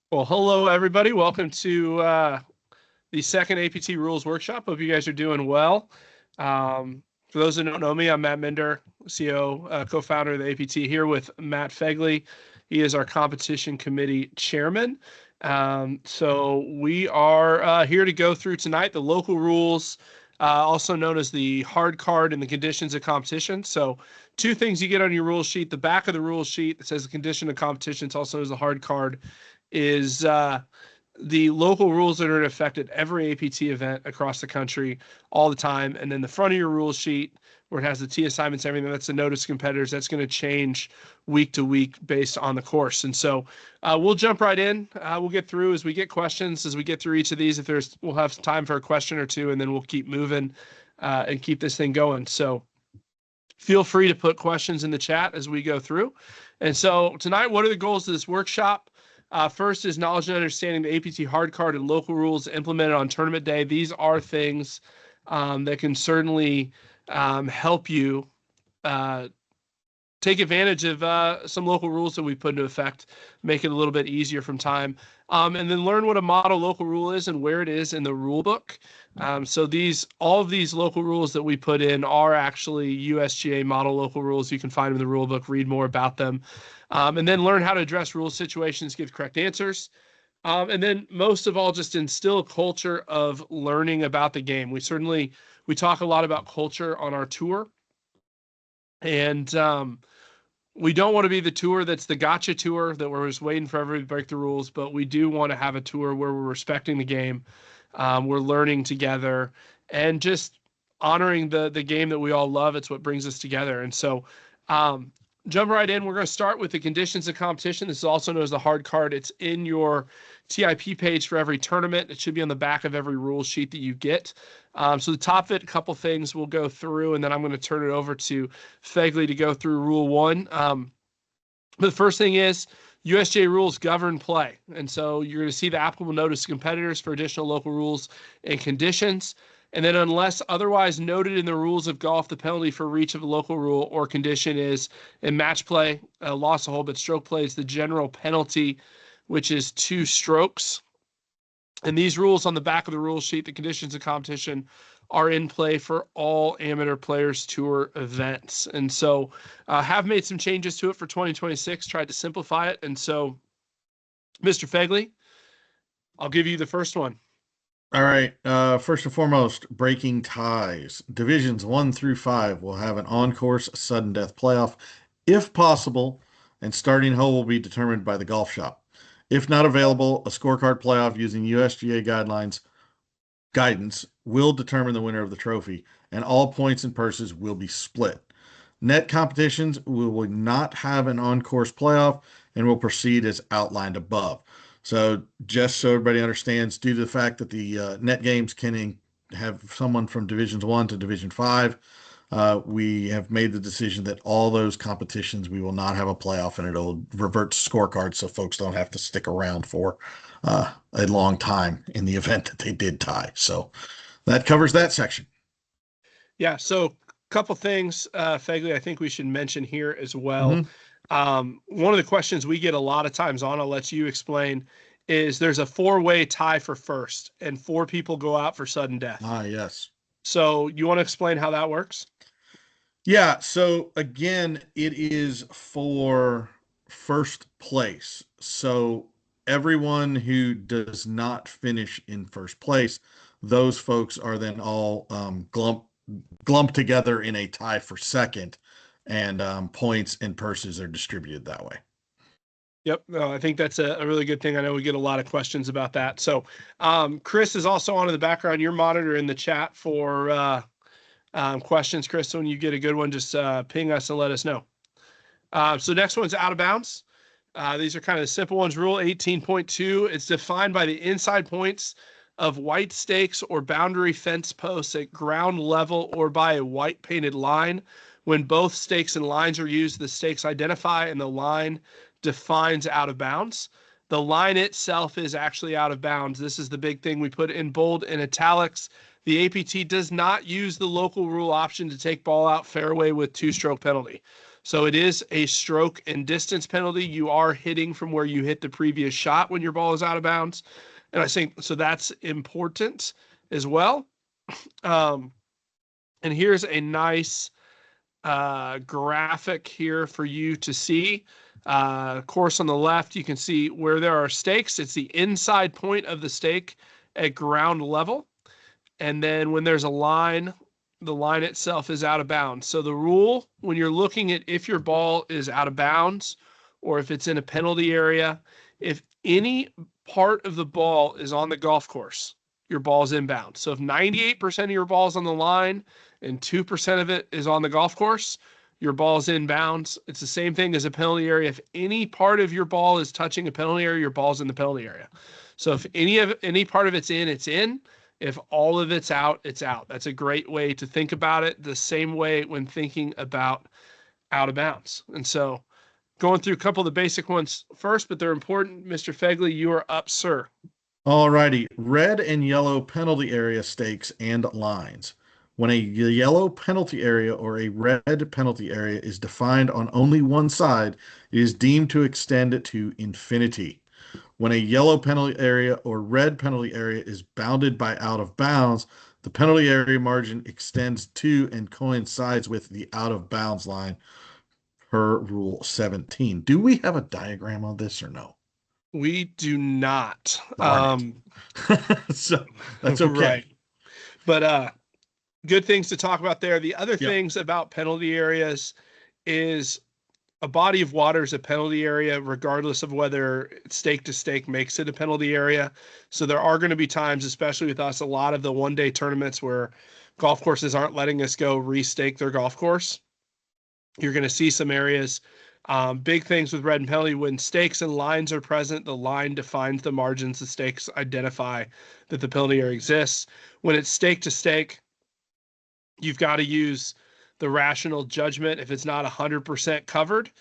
Well, hello, everybody. Welcome to the second APT Rules Workshop. Hope you guys are doing well. For those that don't know me, I'm Matt Minder, CEO, co-founder of the APT, here with Matt Fegley. He is our competition committee chairman. So we are here to go through tonight the local rules, also known as the hard card and the conditions of competition. So two things you get on your rule sheet. The back of the rule sheet that says the condition of competition, it's also as a hard card, is the local rules that are in effect at every APT event across the country all the time. And then the front of your rule sheet, where it has the T assignments, everything, that's the notice to competitors. That's going to change week to week based on the course. And so we'll jump right in. We'll get through as we get questions, as we get through each of these. We'll have time for a question or two, and then we'll keep moving and keep this thing going. So feel free to put questions in the chat as we go through. And so tonight, what are the goals of this workshop? First is knowledge and understanding the APT hard card and local rules implemented on tournament day. These are things that can certainly help you take advantage of some local rules that we put into effect, make it a little bit easier from time. And then learn what a model local rule is and where it is in the rule book. So all of these local rules that we put in are actually USGA model local rules. You can find them in the rule book, read more about them. And then learn how to address rule situations, give correct answers. And then most of all, just instill a culture of learning about the game. We talk a lot about culture on our tour. And we don't want to be the tour that's the gotcha tour that we're just waiting for everybody to break the rules, but we do want to have a tour where we're respecting the game. We're learning together and just honoring the game that we all love. It's what brings us together. And so jump right in. We're going to start with the conditions of competition. This is also known as the hard card. It's in your TIP page for every tournament. It should be on the back of every rule sheet that you get. So the top of it, a couple things we'll go through, and then I'm going to turn it over to Fegley to go through rule one. But the first thing is USGA rules govern play. And so you're going to see the applicable notice to competitors for additional local rules and conditions. And then unless otherwise noted in the rules of golf, the penalty for reach of a local rule or condition is in match play, loss of hole, but stroke play is the general penalty, which is 2 strokes. And these rules on the back of the rule sheet, the conditions of competition, are in play for all amateur players tour events. And so have made some changes to it for 2026, tried to simplify it. And so, Mr. Fegley, I'll give you the first one. All right. First and foremost, breaking ties. Divisions 1 through 5 will have an on-course sudden death playoff if possible, and starting hole will be determined by the golf shop. If not available, a scorecard playoff using USGA guidance will determine the winner of the trophy, and all points and purses will be split. Net competitions will not have an on-course playoff and will proceed as outlined above. So just so everybody understands, due to the fact that the net games can have someone from Divisions 1 to Division 5, we have made the decision that all those competitions, we will not have a playoff, and it'll revert to scorecards so folks don't have to stick around for a long time in the event that they did tie. So that covers that section. Yeah, so a couple things, Fegley, I think we should mention here as well. One of the questions we get a lot of times on, I'll let you explain, is there's a 4-way tie for first, and 4 people go out for sudden death. Yes. So you want to explain how that works? Yeah, so again, it is for first place. So everyone who does not finish in first place, those folks are then all glumped together in a tie for second, and points and purses are distributed that way. Yep, no, I think that's a really good thing. I know we get a lot of questions about that. So Chris is also on in the background. You're monitoring the chat for questions, Chris. So when you get a good one, just ping us and let us know. So next one's out of bounds. These are kind of the simple ones. Rule 18.2, it's defined by the inside points of white stakes or boundary fence posts at ground level or by a white painted line. When both stakes and lines are used, the stakes identify and the line defines out of bounds. The line itself is actually out of bounds. This is the big thing we put in bold and italics. The APT does not use the local rule option to take ball out fairway with 2-stroke penalty. So it is a stroke and distance penalty. You are hitting from where you hit the previous shot when your ball is out of bounds. And I think so that's important as well. And here's a nice graphic here for you to see. Of course, on the left, you can see where there are stakes. It's the inside point of the stake at ground level. And then when there's a line, the line itself is out of bounds. So the rule, when you're looking at if your ball is out of bounds or if it's in a penalty area, if any part of the ball is on the golf course, your ball's inbound. So if 98% of your ball is on the line and 2% of it is on the golf course, your ball's inbounds. It's the same thing as a penalty area. If any part of your ball is touching a penalty area, your ball's in the penalty area. So if any part of it's in, it's in. If all of it's out, it's out. That's a great way to think about it. The same way when thinking about out of bounds. And so going through a couple of the basic ones first, but they're important. Mr. Fegley, you are up, sir. All righty. Red and yellow penalty area stakes and lines. When a yellow penalty area or a red penalty area is defined on only one side, it is deemed to extend to infinity. When a yellow penalty area or red penalty area is bounded by out of bounds, the penalty area margin extends to and coincides with the out of bounds line per Rule 17. Do we have a diagram on this or no? We do not. So that's okay. Right. But good things to talk about there. The other Yep. things about penalty areas is a body of water is a penalty area, regardless of whether stake to stake makes it a penalty area. So there are going to be times, especially with us, a lot of the one-day tournaments where golf courses aren't letting us go restake their golf course. You're going to see some areas. Big things with red and penalty, when stakes and lines are present, the line defines the margins. The stakes identify that the penalty area exists. When it's stake to stake, you've got to use the rational judgment if it's not 100% covered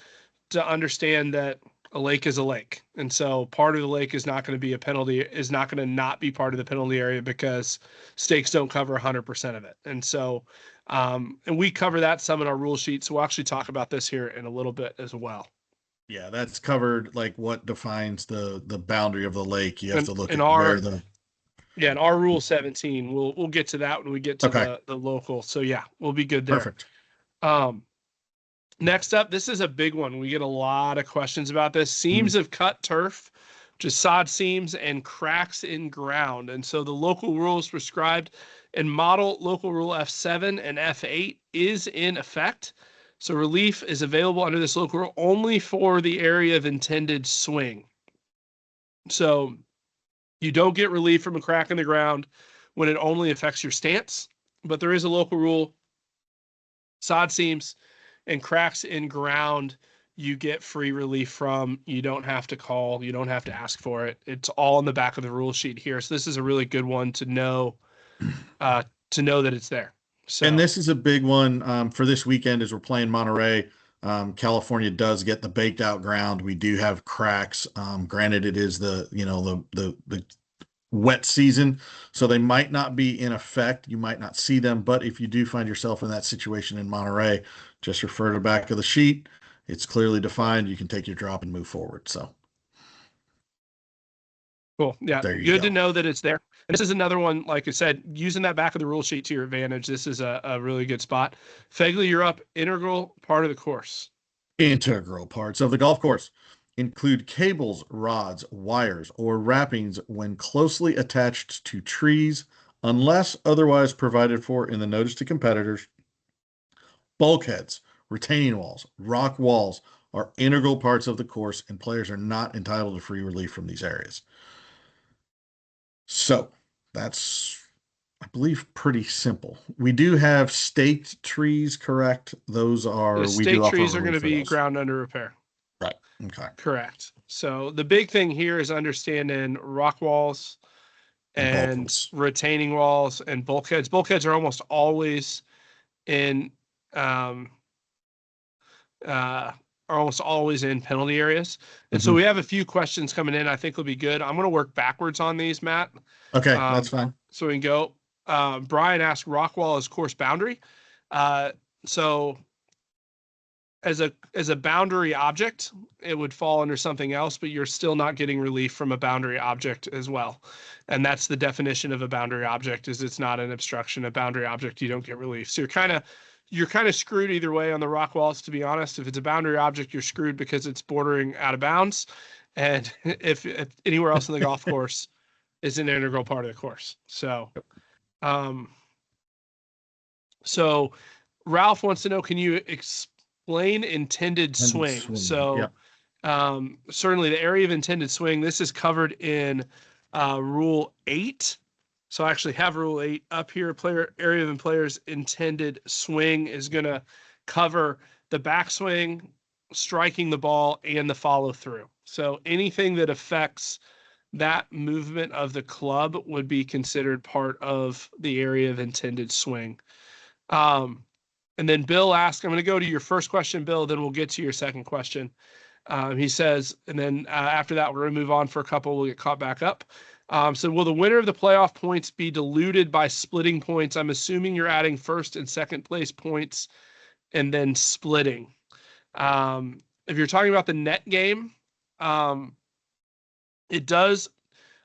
to understand that a lake is a lake. And so part of the lake is not going to be a penalty, is not going to not be part of the penalty area because stakes don't cover 100% of it. And so, and we cover that some in our rule sheet. So we'll actually talk about this here in a little bit as well. Yeah, that's covered, like what defines the boundary of the lake. You have to look at our, where the yeah, in our Rule 17, we'll get to that when we get to the local. So yeah, we'll be good there. Perfect. Next up, this is a big one. We get a lot of questions about this. Seams of cut turf, just sod seams and cracks in ground. And so the local rules prescribed in model local rule F7 and F8 is in effect. So relief is available under this local rule only for the area of intended swing. So you don't get relief from a crack in the ground when it only affects your stance, but there is a local rule. Sod seams and cracks in ground, you get free relief from. You don't have to call. You don't have to ask for it. It's all on the back of the rule sheet here. So this is a really good one to know that it's there. So, and this is a big one for this weekend as we're playing Monterey. California does get the baked out ground. We do have cracks. Granted, it is the wet season, so they might not be in effect. You might not see them, but if you do find yourself in that situation in Monterey, just refer to the back of the sheet. It's clearly defined. You can take your drop and move forward. So cool. Yeah, good to know that it's there. And this is another one, like I said, using that back of the rule sheet to your advantage. This is a really good spot. Fegley, you're up. Integral part of the course. Integral parts of the golf course include cables, rods, wires, or wrappings when closely attached to trees, unless otherwise provided for in the notice to competitors. Bulkheads, retaining walls, rock walls are integral parts of the course, and players are not entitled to free relief from these areas. So that's, I believe, pretty simple. We do have staked trees, correct? Those are, the staked trees are going to be ground under repair. Right. Okay. Correct. So the big thing here is understanding rock walls and retaining walls and bulkheads. Bulkheads are almost always in penalty areas. And so we have a few questions coming in. I think will be good. I'm going to work backwards on these, Matt. Okay, that's fine. So we can go. Brian asked, rock wall is course boundary. So as a boundary object, it would fall under something else, but you're still not getting relief from a boundary object as well. And that's the definition of a boundary object, is it's not an obstruction. A boundary object, you don't get relief. So you're kind of screwed either way on the rock walls, to be honest. If it's a boundary object, you're screwed because it's bordering out of bounds. And if anywhere else in the golf course is an integral part of the course. So, so Ralph wants to know, can you explain intended swing? So, certainly the area of intended swing, this is covered in Rule 8. So I actually have Rule 8 up here. Area of player's intended swing is going to cover the backswing, striking the ball, and the follow through. So anything that affects that movement of the club would be considered part of the area of intended swing. And then Bill asked, I'm going to go to your first question, Bill, then we'll get to your second question. He says, and then after that, we're going to move on for a couple. We'll get caught back up. So will the winner of the playoff points be diluted by splitting points? I'm assuming you're adding first and second place points and then splitting. If you're talking about the net game, it does.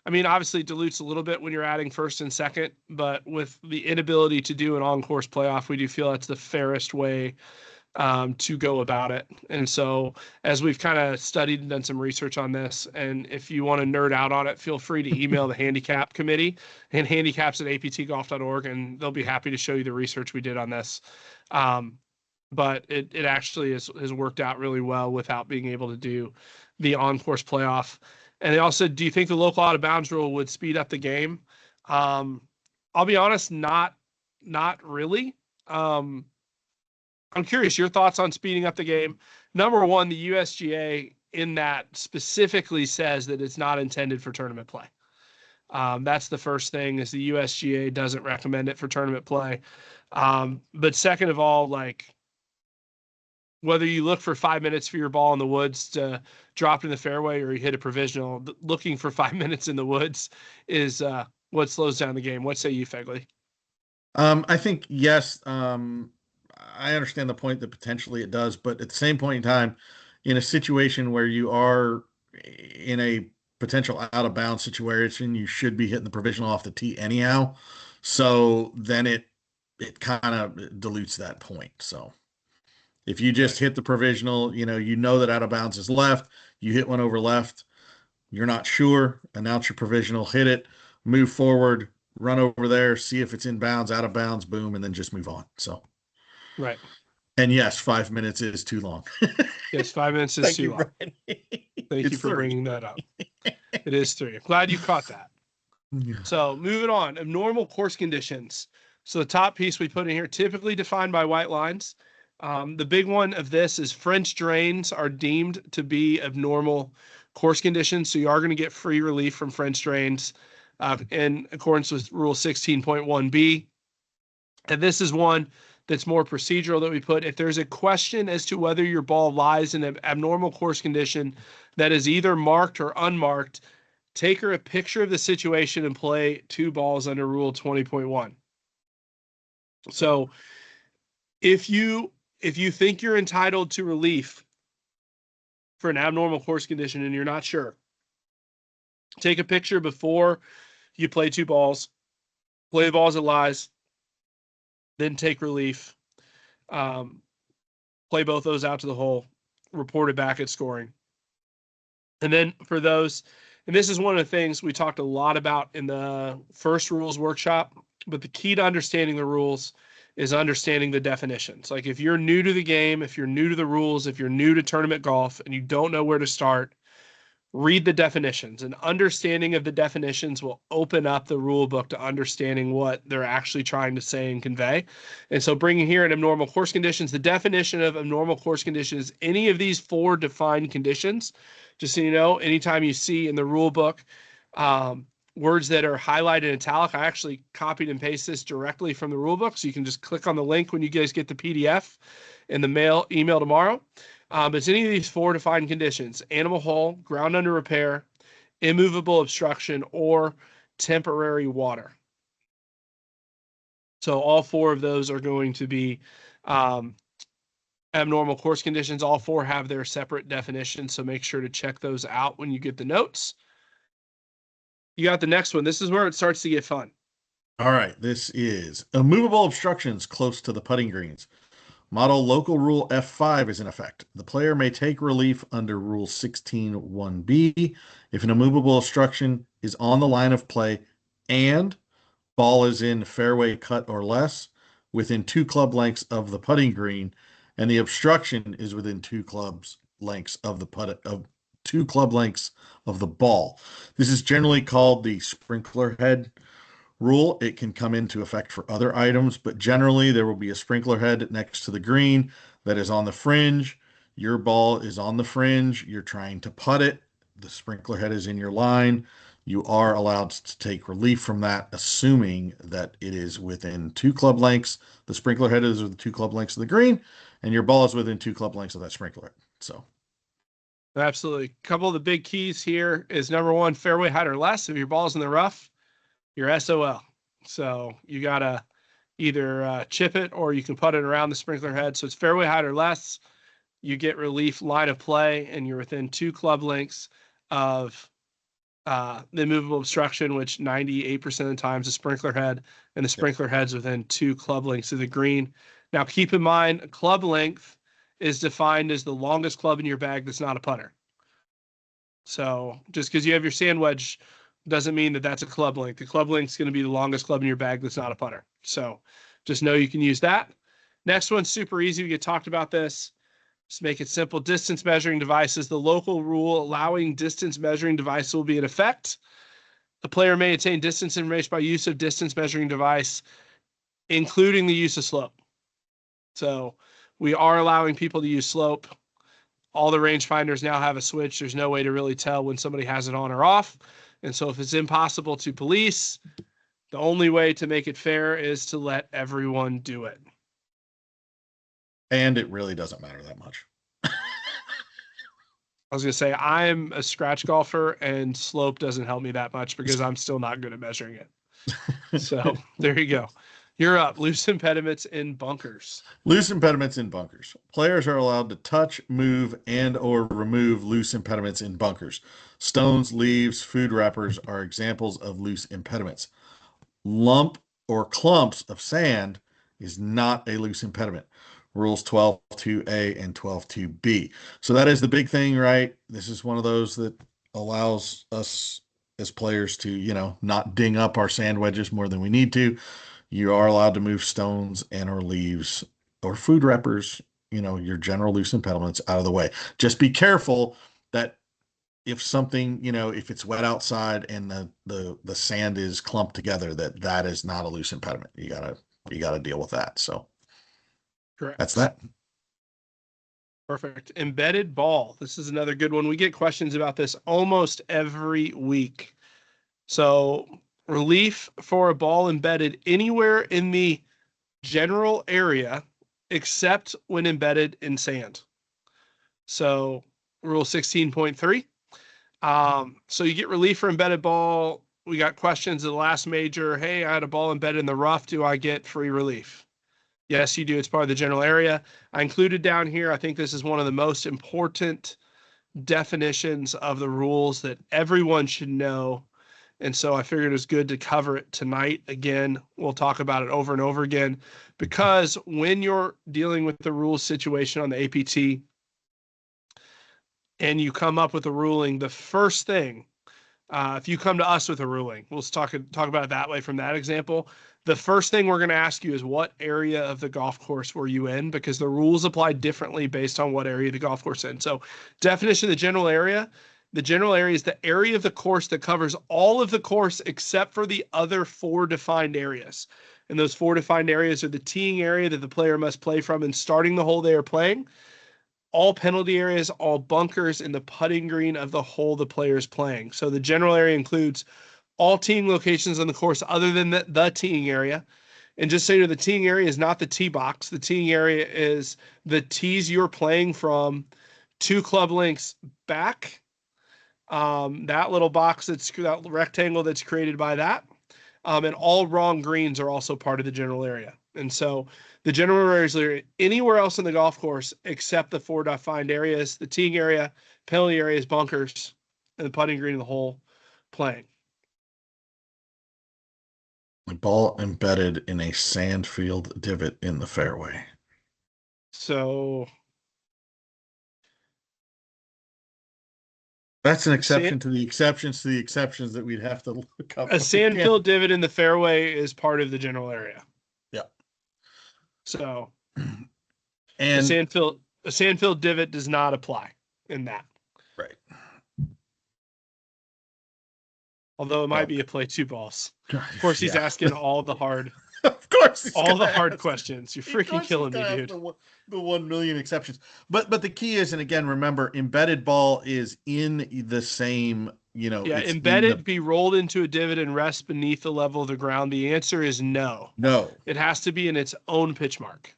I mean, obviously it dilutes a little bit when you're adding first and second, but with the inability to do an on-course playoff, we do feel that's the fairest way to go about it. And so as we've kind of studied and done some research on this, and if you want to nerd out on it, feel free to email the handicap committee and handicaps@aptgolf.org, and they'll be happy to show you the research we did on this. But it actually has worked out really well without being able to do the on-course playoff. And they also, do you think the local out of bounds rule would speed up the game? I'll be honest, not really. I'm curious your thoughts on speeding up the game. Number one, the USGA in that specifically says that it's not intended for tournament play. That's the first thing, is the USGA doesn't recommend it for tournament play. But second of all, like, whether you look for 5 minutes for your ball in the woods to drop in the fairway or you hit a provisional, looking for 5 minutes in the woods is what slows down the game. What say you, Fegley? I think, yes. I understand the point that potentially it does, but at the same point in time, in a situation where you are in a potential out of bounds situation, you should be hitting the provisional off the tee anyhow. So then it kind of dilutes that point. So if you just hit the provisional, you know that out of bounds is left, you hit one over left, you're not sure, announce your provisional, hit it, move forward, run over there, see if it's in bounds, out of bounds, boom, and then just move on. So, right. And yes, 5 minutes is too long. Yes, 5 minutes is too long. Thank you for bringing that up. It is 3. I'm glad you caught that. Yeah. So moving on, abnormal course conditions. So the top piece we put in here, typically defined by white lines. The big one of this is French drains are deemed to be abnormal course conditions. So you are going to get free relief from French drains in accordance with Rule 16.1b. And this is one that's more procedural that we put. If there's a question as to whether your ball lies in an abnormal course condition that is either marked or unmarked, take her a picture of the situation and play 2 balls under Rule 20.1. So if you think you're entitled to relief for an abnormal course condition and you're not sure, take a picture before you play 2 balls, play the balls it lies, then take relief, play both those out to the hole, report it back at scoring. And then for those, and this is one of the things we talked a lot about in the first rules workshop, but the key to understanding the rules is understanding the definitions. Like if you're new to the game, if you're new to the rules, if you're new to tournament golf and you don't know where to start, read the definitions. And understanding of the definitions will open up the rule book to understanding what they're actually trying to say and convey. And so bringing here in abnormal course conditions, the definition of abnormal course conditions is any of these 4 defined conditions. Just so you know, anytime you see in the rule book words that are highlighted in italic, I actually copied and pasted this directly from the rule book. So you can just click on the link when you guys get the PDF in the email tomorrow. But it's any of these 4 defined conditions: animal hull, ground under repair, immovable obstruction, or temporary water. So all 4 of those are going to be Abnormal course conditions, all four have their separate definitions, so make sure to check those out when you get the notes. You got the next one. This is where it starts to get fun. All right, this is immovable obstructions close to the putting greens. Model Local Rule F5 is in effect. The player may take relief under Rule 16(1)(b) if an immovable obstruction is on the line of play and ball is in fairway cut or less within 2 club lengths of the putting green, and the obstruction is within 2 clubs lengths of the 2 club lengths of the ball. This is generally called the sprinkler head rule. It can come into effect for other items, but generally there will be a sprinkler head next to the green that is on the fringe. Your ball is on the fringe. You're trying to putt it. The sprinkler head is in your line. You are allowed to take relief from that, assuming that it is within 2 club lengths. The sprinkler head is within 2 club lengths of the green, and your ball is within 2 club lengths of that sprinkler head. So, absolutely. A couple of the big keys here is number one, fairway height or less. If your ball's in the rough, you're SOL. So you got to either chip it or you can put it around the sprinkler head. So it's fairway height or less. You get relief line of play, and you're within 2 club lengths of the immovable obstruction, which 98% of the times the sprinkler head, and the sprinkler head's within 2 club lengths of the green. Now, keep in mind, club length is defined as the longest club in your bag that's not a putter. So just because you have your sand wedge doesn't mean that that's a club length. The club length is going to be the longest club in your bag that's not a putter. So just know you can use that. Next one's super easy. We get talked about this. Just make it simple. Distance measuring devices. The local rule allowing distance measuring device will be in effect. The player may attain distance information by use of distance measuring device, including the use of slope. So we are allowing people to use slope. All the rangefinders now have a switch. There's no way to really tell when somebody has it on or off. And so if it's impossible to police, the only way to make it fair is to let everyone do it. and it really doesn't matter that much. I was going to say, I'm a scratch golfer and slope doesn't help me that much because I'm still not good at measuring it. So there you go. You're up. Loose impediments in bunkers. Loose impediments in bunkers. Players are allowed to touch, move, and or remove loose impediments in bunkers. Stones, leaves, food wrappers are examples of loose impediments. Lump or clumps of sand is not a loose impediment. Rules 12.2a and 12.2b. So that is the big thing, right? This is one of those that allows us as players to, not ding up our sand wedges more than we need to. You are allowed to move stones and or leaves or food wrappers, your general loose impediments out of the way. Just be careful that if something, if it's wet outside and the sand is clumped together, that is not a loose impediment. You gotta deal with that. So Correct. that's that. Perfect. Embedded ball. This is another good one. We get questions about this almost every week. So relief for a ball embedded anywhere in the general area except when embedded in sand. So rule 16.3. So you get relief for embedded ball. We got questions of the last major. Hey, I had a ball embedded in the rough. Do I get free relief? Yes, you do. It's part of the general area. I included down here, I think this is one of the most important definitions of the rules that everyone should know. And so I figured it was good to cover it tonight. Again, we'll talk about it over and over again, because when you're dealing with the rules situation on the APT and you come up with a ruling, the first thing, if you come to us with a ruling, we'll talk about it that way from that example. The first thing we're going to ask you is what area of the golf course were you in, because the rules apply differently based on what area the golf course in. So definition of the general area. The general area is the area of the course that covers all of the course except for the other 4 defined areas. And those 4 defined areas are the teeing area that the player must play from and starting the hole they are playing, all penalty areas, all bunkers, and the putting green of the hole the player is playing. So the general area includes all teeing locations on the course other than the teeing area. And just so you know, the teeing area is not the tee box. The teeing area is the tees you're playing from 2 club lengths back. That little box, that rectangle that's created by that. And all wrong greens are also part of the general area. And so the general areas are anywhere else in the golf course except the 4 defined areas, the teeing area, penalty areas, bunkers, and the putting green and the hole playing. The ball embedded in a sand field divot in the fairway. So that's an exception to the exceptions that we'd have to look up. A sand filled divot in the fairway is part of the general area. Yeah. So and a sand filled divot does not apply in that. Right. Although it might be a play 2 balls. Of course, he's asking all the hard. Of course, all the hard questions. You're freaking killing me, dude. The 1 million exceptions, but the key is, and again, remember, embedded ball is in the same. Embedded be rolled into a divot and rest beneath the level of the ground. The answer is no. No, it has to be in its own pitch mark.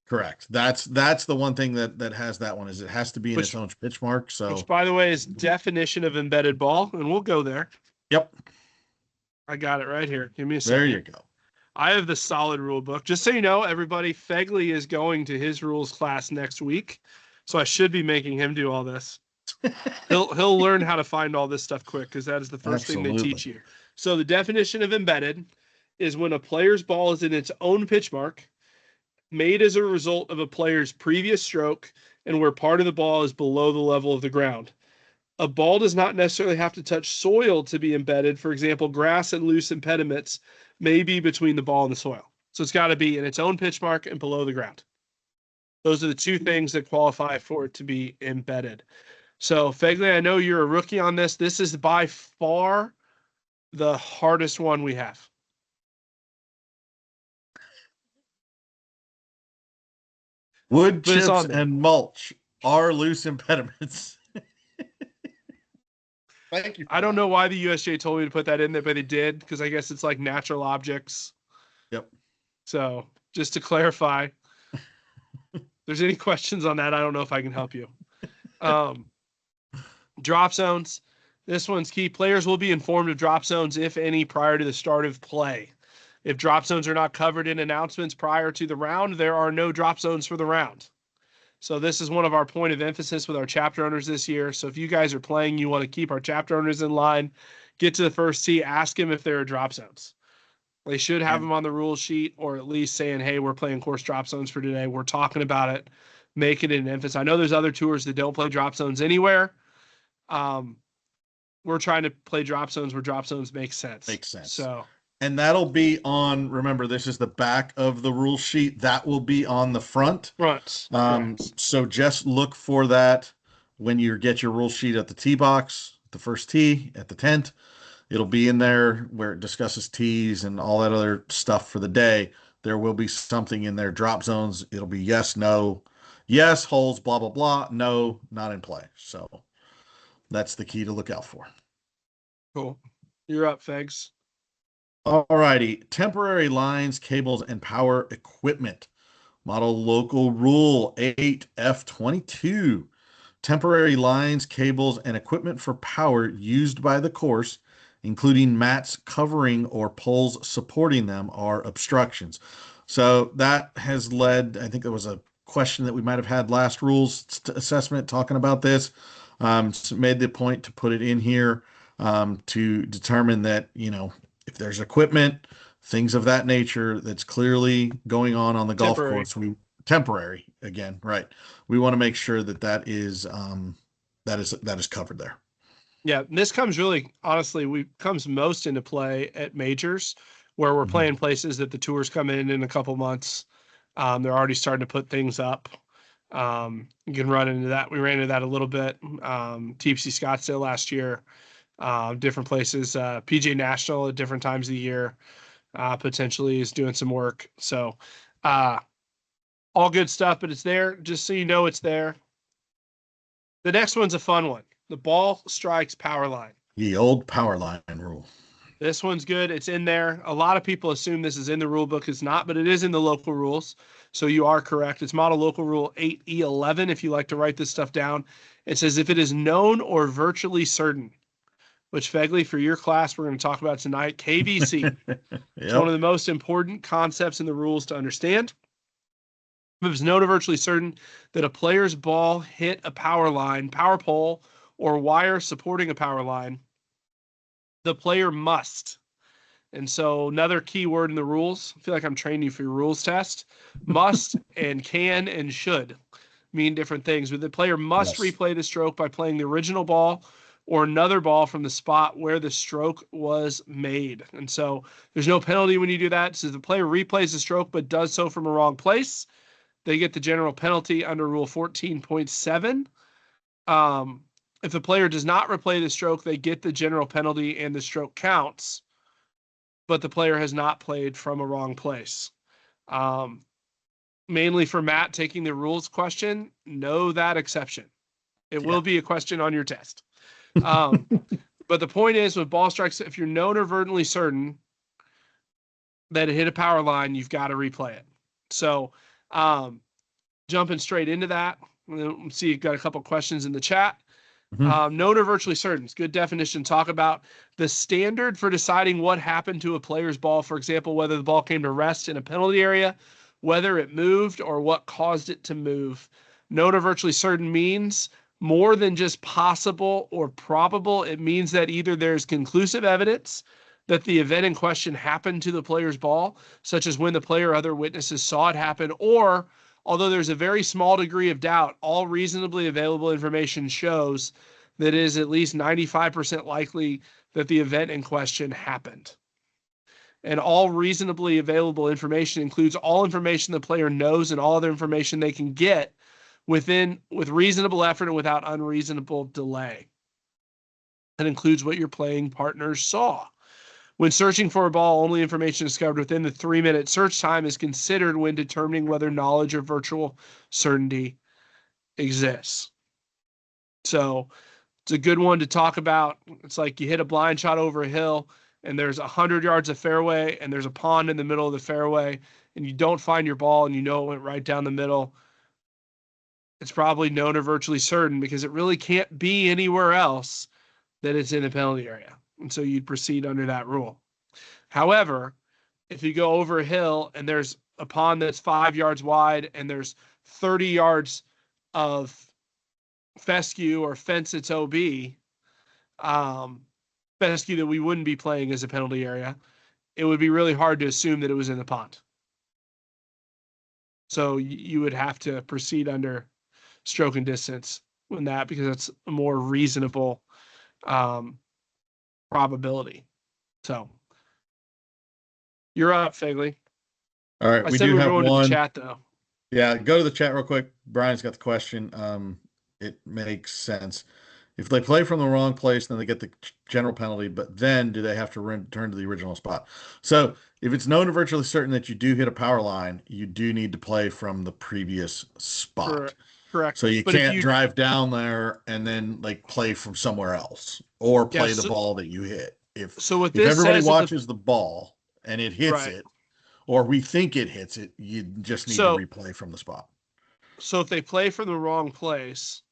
Correct. That's the one thing that has that one, is it has to be in its own pitch mark. So, which, by the way, is definition of embedded ball, and we'll go there. Yep. I got it right here. Give me a second. There you go. I have the solid rule book. Just so you know, everybody, Fegley is going to his rules class next week, so I should be making him do all this. He'll learn how to find all this stuff quick, because that is the first thing they teach you. So the definition of embedded is when a player's ball is in its own pitch mark, made as a result of a player's previous stroke, and where part of the ball is below the level of the ground. A ball does not necessarily have to touch soil to be embedded. For example, grass and loose impediments may be between the ball and the soil. So it's got to be in its own pitch mark and below the ground. Those are the two things that qualify for it to be embedded. So, Fegley, I know you're a rookie on this. This is by far the hardest one we have. Wood chips and mulch are loose impediments. Thank you. I don't know why the USGA told me to put that in there, but they did, because I guess it's like natural objects. Yep. So just to clarify, if there's any questions on that, I don't know if I can help you. Drop zones. This one's key. Players will be informed of drop zones, if any, prior to the start of play. If drop zones are not covered in announcements prior to the round, there are no drop zones for the round. So this is one of our point of emphasis with our chapter owners this year. So if you guys are playing, you want to keep our chapter owners in line, get to the first tee, ask them if there are drop zones. They should have them on the rule sheet, or at least saying, hey, we're playing course drop zones for today. We're talking about it, making it an emphasis. I know there's other tours that don't play drop zones anywhere. We're trying to play drop zones where drop zones make sense. Makes sense. So, and that'll be on, remember, this is the back of the rule sheet. That will be on the front. So just look for that when you get your rule sheet at the tee box, the first tee, at the tent. It'll be in there where it discusses tees and all that other stuff for the day. There will be something in there, drop zones. It'll be yes, no, yes, holes, blah, blah, blah. No, not in play. So that's the key to look out for. Cool. You're up, Fegs. All righty. Temporary lines, cables, and power equipment. Model Local Rule 8F22. Temporary lines, cables, and equipment for power used by the course, including mats covering or poles supporting them, are obstructions. So that has led, I think there was a question that we might have had last rules assessment talking about this. Made the point to put it in here to determine that, if there's equipment, things of that nature that's clearly going on the golf course, temporary again, right? We want to make sure that is covered there. Yeah, this comes really, honestly, comes most into play at majors, where we're playing places that the tours come in a couple months. They're already starting to put things up. You can run into that. We ran into that a little bit. TPC Scottsdale last year. Different places, PGA National at different times of the year, potentially is doing some work. So, all good stuff, but it's there. Just so you know, it's there. The next one's a fun one. The ball strikes power line. The old power line rule. This one's good. It's in there. A lot of people assume this is in the rule book. It's not, but it is in the local rules. So you are correct. It's Model Local Rule 8E11. If you like to write this stuff down, it says if it is known or virtually certain, which Fegley, for your class, we're going to talk about tonight. KVC. It's one of the most important concepts in the rules to understand. If it's known or virtually certain that a player's ball hit a power line, power pole, or wire supporting a power line, the player must. And so another key word in the rules, I feel like I'm training you for your rules test. Must and can and should mean different things. But the player must replay the stroke by playing the original ball or another ball from the spot where the stroke was made. And so there's no penalty when you do that. So if the player replays the stroke but does so from a wrong place, they get the general penalty under Rule 14.7. If the player does not replay the stroke, they get the general penalty and the stroke counts, but the player has not played from a wrong place. Mainly for Matt taking the rules question, know that exception. It will be a question on your test. But the point is, with ball strikes, if you're known or virtually certain that it hit a power line, you've got to replay it. So jumping straight into that, let's see, you've got a couple questions in the chat. Known or virtually certain. It's a good definition to talk about. The standard for deciding what happened to a player's ball, for example, whether the ball came to rest in a penalty area, whether it moved, or what caused it to move. Known or virtually certain means more than just possible or probable. It means that either there's conclusive evidence that the event in question happened to the player's ball, such as when the player or other witnesses saw it happen, or although there's a very small degree of doubt, all reasonably available information shows that it is at least 95% likely that the event in question happened. And all reasonably available information includes all information the player knows and all other information they can get with reasonable effort and without unreasonable delay. That includes what your playing partners saw. When searching for a ball, only information discovered within the 3-minute search time is considered when determining whether knowledge or virtual certainty exists. So it's a good one to talk about. It's like you hit a blind shot over a hill and there's 100 yards of fairway and there's a pond in the middle of the fairway and you don't find your ball and you know it went right down the middle. It's probably known or virtually certain because it really can't be anywhere else that it's in the penalty area. And so you'd proceed under that rule. However, if you go over a hill and there's a pond that's 5 yards wide and there's 30 yards of fescue or fence that's OB, fescue that we wouldn't be playing as a penalty area, it would be really hard to assume that it was in the pond. So you would have to proceed under stroke and distance when that, because that's a more reasonable probability. So you're up, Fegley. All right, we do have one. To the chat though. Yeah, go to the chat real quick. Brian's got the question. It makes sense. If they play from the wrong place, then they get the general penalty, but then do they have to return to the original spot? So if it's known or virtually certain that you do hit a power line, you do need to play from the previous spot. Correct. So you can't drive down there and then like play from somewhere else or play the ball that you hit. If everybody watches the ball and it hits it, or we think it hits it, you just need to replay from the spot. So if they play from the wrong place,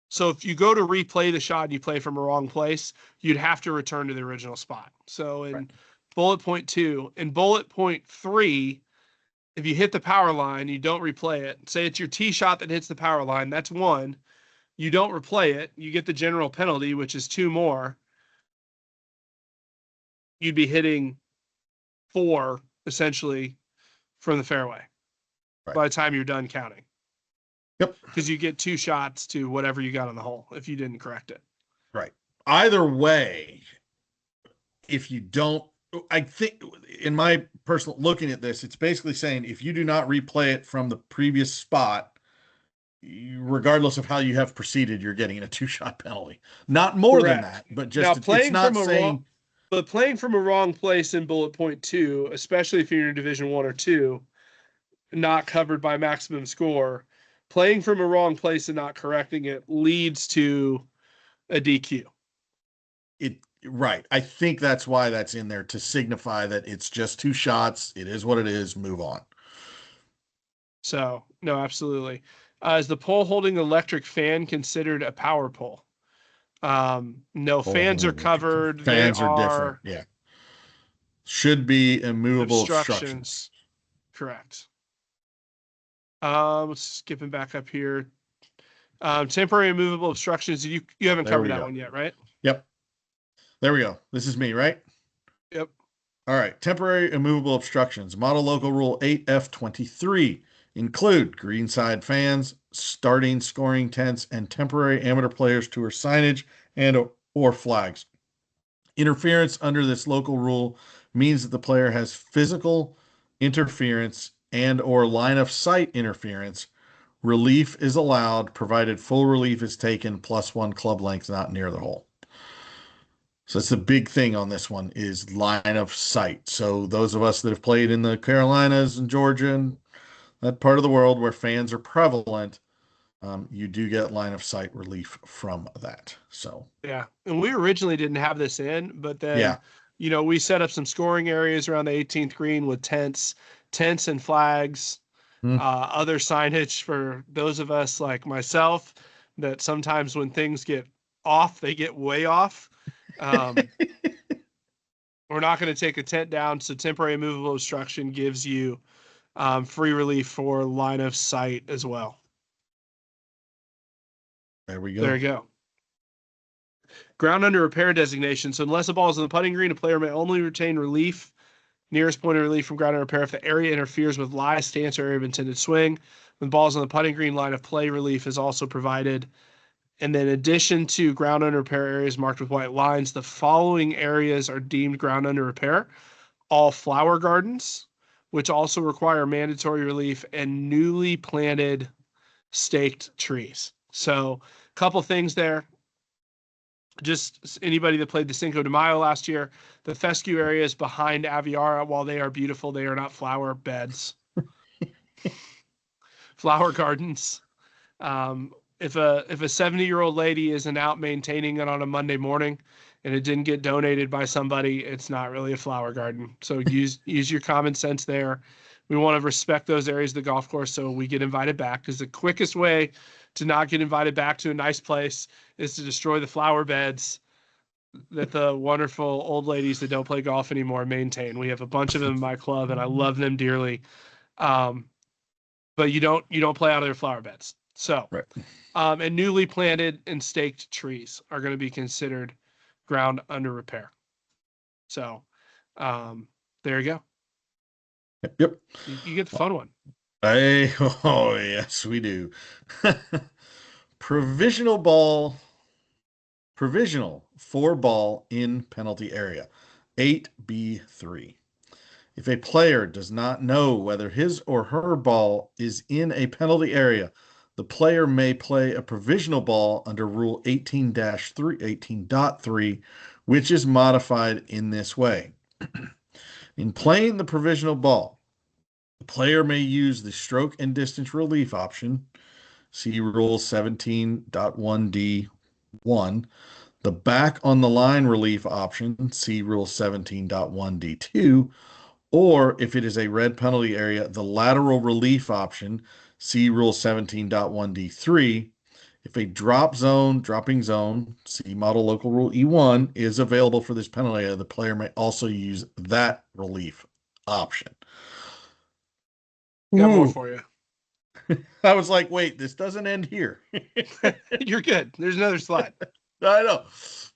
so if you go to replay the shot and you play from a wrong place, you'd have to return to the original spot. So in bullet point 2, in bullet point 3, if you hit the power line, you don't replay it. Say it's your tee shot that hits the power line. That's 1. You don't replay it. You get the general penalty, which is 2 more. You'd be hitting 4 essentially from the fairway by the time you're done counting. Yep. Because you get 2 shots to whatever you got on the hole if you didn't correct it. Right. Either way, if you don't, I think in my personal looking at this, it's basically saying if you do not replay it from the previous spot, regardless of how you have proceeded, you're getting a 2-shot penalty. Not more than that, but just now, it's not saying. But playing from a wrong place in bullet point 2, especially if you're in Division 1 or 2, not covered by maximum score, playing from a wrong place and not correcting it leads to a DQ. Right. I think that's why that's in there, to signify that it's just 2 shots. It is what it is. Move on. So, no, absolutely. Is the pole holding electric fan considered a power pole? No, fans are covered. There Fans are different. are Yeah. Should be immovable obstructions. obstructions. Correct. Skipping back up here. Temporary immovable obstructions. You haven't There covered we that go. one yet, right? Yep. There we go. This is me, right? Yep. All right. Temporary immovable obstructions. Model Local Rule 8F23 include greenside fans, starting scoring tents, and temporary amateur players tour signage and or flags. Interference under this local rule means that the player has physical interference and or line of sight interference. Relief is allowed provided full relief is taken plus 1 club length not near the hole. So that's the big thing on this one is line of sight. So those of us that have played in the Carolinas and Georgia and that part of the world where fans are prevalent, you do get line of sight relief from that. So Yeah. And we originally didn't have this in, but then, yeah. we set up some scoring areas around the 18th green with tents and flags, Hmm. other signage for those of us like myself that sometimes when things get off, they get way off. Um, we're not going to take a tent down. So temporary movable obstruction gives you free relief for line of sight as well. There we There go. you go. Ground under repair designation. So unless the ball is in the putting green, a player may only retain relief, nearest point of relief from ground under repair if the area interferes with lie, stance, or area of intended swing. When the ball is on the putting green, line of play relief is also provided. And then in addition to ground under repair areas marked with white lines, the following areas are deemed ground under repair. All flower gardens, which also require mandatory relief, and newly planted staked trees. So a couple things there. Just anybody that played the Cinco de Mayo last year, the fescue areas behind Aviara, while they are beautiful, they are not flower beds, flower gardens. If a 70-year-old lady isn't out maintaining it on a Monday morning and it didn't get donated by somebody, it's not really a flower garden. So use your common sense there. We want to respect those areas of the golf course so we get invited back, because the quickest way to not get invited back to a nice place is to destroy the flower beds that the wonderful old ladies that don't play golf anymore maintain. We have a bunch of them in my club and I love them dearly. But you don't play out of their flower beds. So, Right. And newly planted and staked trees are going to be considered ground under repair. So, there you go. Yep. You get the fun one. Oh yes, we do. Provisional ball, provisional 4 ball in penalty area. 8B3. If a player does not know whether his or her ball is in a penalty area, the player may play a provisional ball under Rule 18-3, which is modified in this way. In playing the provisional ball, the player may use the stroke and distance relief option, see Rule 17.1D1, the back on the line relief option, see Rule 17.1D2, or if it is a red penalty area, the lateral relief option, see Rule 17.1D3. If a dropping zone, see Model Local Rule E1, is available for this penalty area, the player may also use that relief option. Got more Ooh. for you. I was like, wait, this doesn't end here. You're good. There's another slide. I know.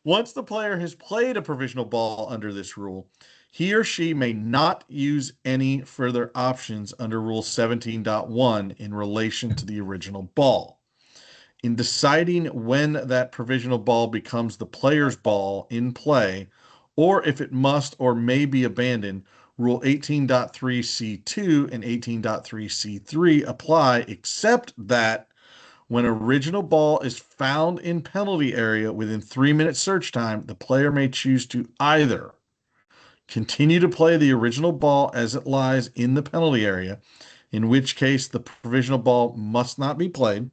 Once the player has played a provisional ball under this rule, he or she may not use any further options under Rule 17.1 in relation to the original ball. In deciding when that provisional ball becomes the player's ball in play, or if it must or may be abandoned, Rule 18.3C2 and 18.3C3 apply, except that when original ball is found in penalty area within 3 minute search time, the player may choose to either continue to play the original ball as it lies in the penalty area, in which case the provisional ball must not be played.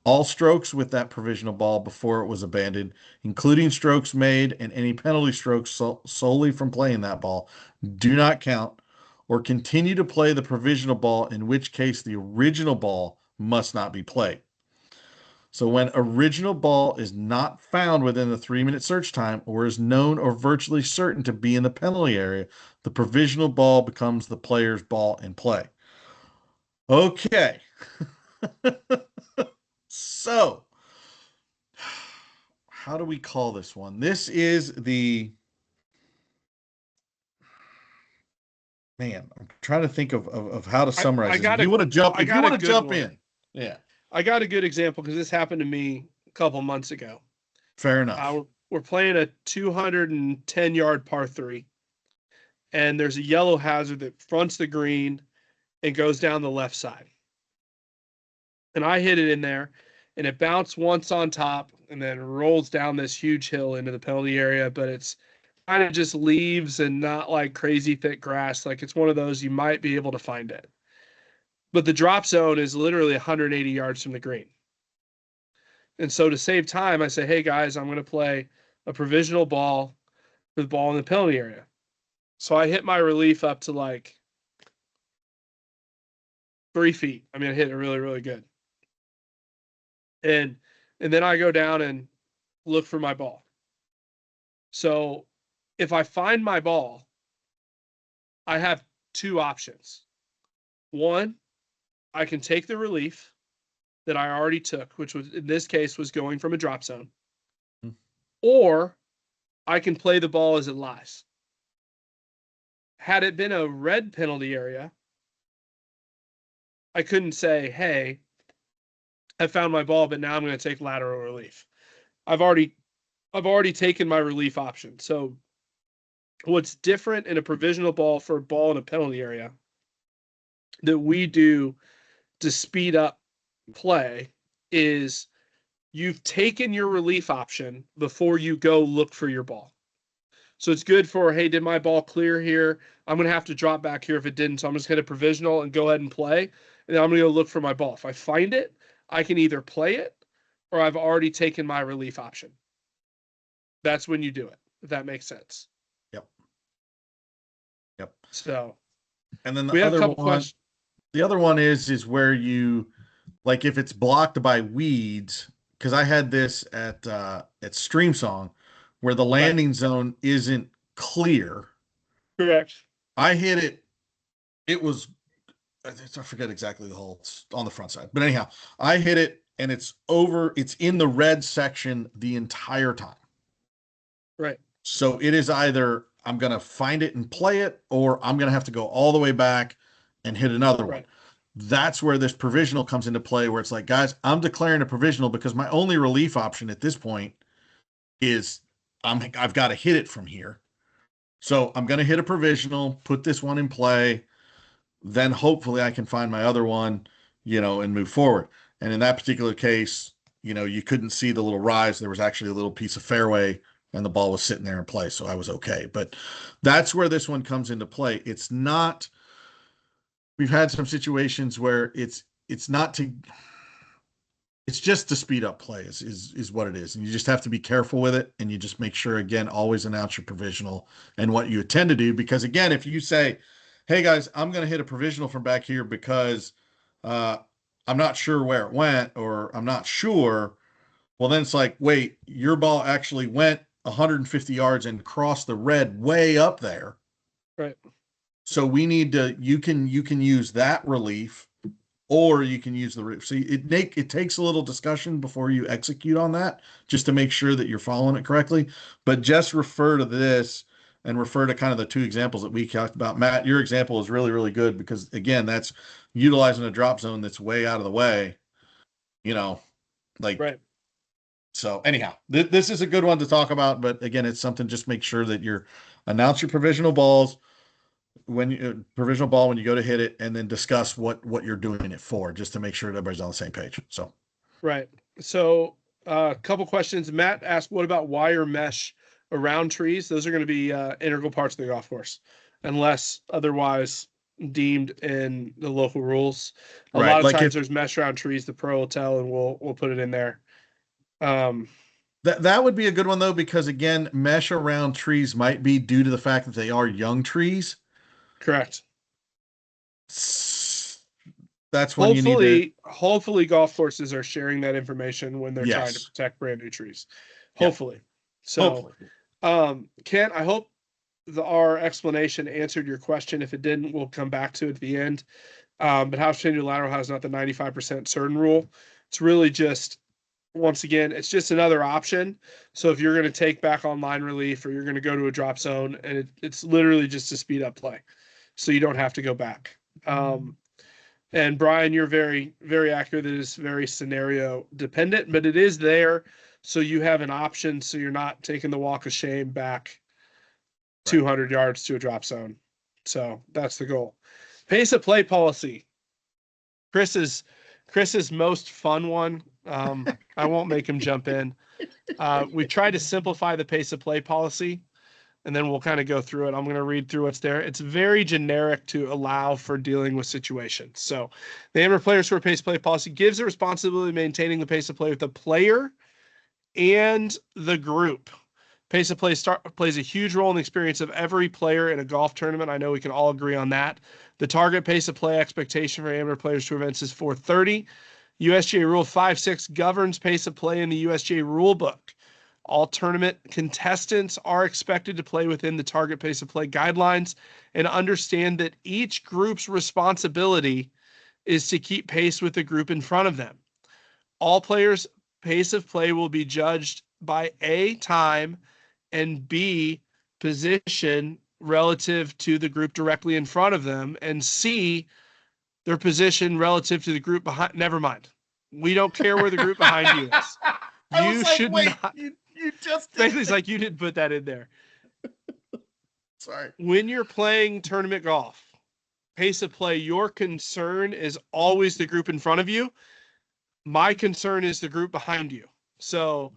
All strokes with that provisional ball before it was abandoned, including strokes made and any penalty strokes solely from playing that ball, do not count, or continue to play the provisional ball, in which case the original ball must not be played. So when original ball is not found within the 3-minute search time or is known or virtually certain to be in the penalty area, the provisional ball becomes the player's ball in play. Okay. So, how do we call this one? This is the man. I'm trying to think of how to summarize I this. got a I If you got a want to good jump one. in, yeah, I got a good example because this happened to me a couple months ago. fair enough. We're playing a 210-yard par three, and there's a yellow hazard that fronts the green and goes down the left side. And I hit it in there, and it bounced once on top and then rolls down this huge hill into the penalty area. But it's kind of just leaves and not like crazy thick grass. Like it's one of those you might be able to find it. But the drop zone is literally 180 yards from the green. And so to save time, I say, hey guys, I'm going to play a provisional ball for the ball in the penalty area. So I hit my relief up to like 3 feet. I mean, I hit it really, really good. And then I go down and look for my ball. So if I find my ball, I have two options. One, I can take the relief that I already took, which was in this case was going from a drop zone, or I can play the ball as it lies. Had it been a red penalty area, I couldn't say, hey, I found my ball, but now I'm going to take lateral relief. I've already taken my relief option. So what's different in a provisional ball for a ball in a penalty area that we do to speed up play is you've taken your relief option before you go look for your ball. So it's good for, hey, did my ball clear here? I'm going to have to drop back here if it didn't. So I'm just going to provisional and go ahead and play. And then I'm going to go look for my ball. If I find it, I can either play it or I've already taken my relief option. That's when you do it, if that makes sense. Yep. Yep. So, And then we have a couple questions. the other one is where you, like, if it's blocked by weeds, because I had this at Stream Song where the landing zone isn't clear. Correct. I hit it. It was, I forget exactly the hole. It's on the front side. But anyhow, I hit it and it's in the red section the entire time. Right. So it is either I'm going to find it and play it, or I'm going to have to go all the way back and hit another one. Right. That's where this provisional comes into play, where it's like, guys, I'm declaring a provisional because my only relief option at this point is I've got to hit it from here. So I'm going to hit a provisional, put this one in play, then hopefully I can find my other one, and move forward. And in that particular case, you couldn't see the little rise. There was actually a little piece of fairway and the ball was sitting there in play. So I was okay. But that's where this one comes into play. It's not, we've had some situations where it's just to speed up play is what it is. And you just have to be careful with it. And you just make sure, again, always announce your provisional and what you intend to do. Because again, if you say, hey guys, I'm going to hit a provisional from back here because I'm not sure where it went, or I'm not sure. Well, then it's like, wait, your ball actually went 150 yards and crossed the red way up there. Right. So we need to, you can use that relief, or you can use the relief. So it takes a little discussion before you execute on that, just to make sure that you're following it correctly. But just refer to this and refer to kind of the two examples that we talked about. Matt, your example is really, really good because, again, that's utilizing a drop zone that's way out of the way, Right. So anyhow, this is a good one to talk about, but again, it's something, just make sure that announce your provisional balls when provisional ball when you go to hit it, and then discuss what you're doing it for, just to make sure that everybody's on the same page. So, right. So, a couple questions. Matt asked, what about wire mesh around trees? Those are going to be integral parts of the golf course, unless otherwise deemed in the local rules. A lot of times there's mesh around trees. The pro will tell, and we'll put it in there. That would be a good one though, because again, mesh around trees might be due to the fact that they are young trees. Correct. that's when you need to. Hopefully golf courses are sharing that information when they're trying to Yes. protect brand new trees. Yeah. Hopefully. So, Hopefully. Kent, I hope our explanation answered your question. If it didn't, we'll come back to it at the end. But house change lateral has not the 95% certain rule. It's really just, once again, it's just another option. So if you're going to take back online relief or you're going to go to a drop zone, and it's literally just to speed up play, so you don't have to go back. And Brian, you're very, very accurate. That it's very scenario dependent, but it is there, so you have an option. So you're not taking the walk of shame back 200 yards to a drop zone. So that's the goal. Pace of play policy. Chris's most fun one. I won't make him jump in. We tried to simplify the pace of play policy, and then we'll kind of go through it. I'm going to read through what's there. It's very generic to allow for dealing with situations. So the amateur players who are pace of play policy gives the responsibility of maintaining the pace of play with the player and the group. Pace of play plays a huge role in the experience of every player in a golf tournament. I know we can all agree on that. The target pace of play expectation for amateur players to events is 430. USGA Rule 5.6 governs pace of play in the USGA rulebook. All tournament contestants are expected to play within the target pace of play guidelines and understand that each group's responsibility is to keep pace with the group in front of them. All players' pace of play will be judged by A, time, and B, position relative to the group directly in front of them, and C, their position relative to the group behind. Never mind. We don't care where the group behind you is. You should not. You just Fegley's like, you didn't put that in there. Sorry. When you're playing tournament golf, pace of play, your concern is always the group in front of you. My concern is the group behind you. So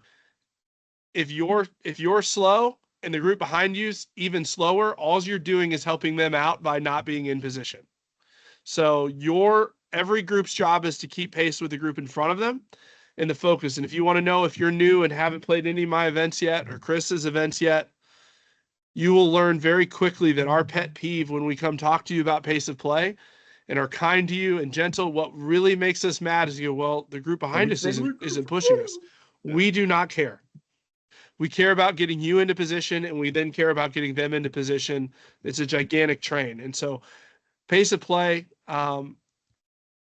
if you're slow and the group behind you's even slower, all you're doing is helping them out by not being in position. So every group's job is to keep pace with the group in front of them and the focus. And if you want to know if you're new and haven't played any of my events yet or Chris's events yet, you will learn very quickly that our pet peeve when we come talk to you about pace of play and are kind to you and gentle, what really makes us mad is the group behind us isn't pushing us. We do not care. We care about getting you into position, and we then care about getting them into position. It's a gigantic train. And so pace of play, when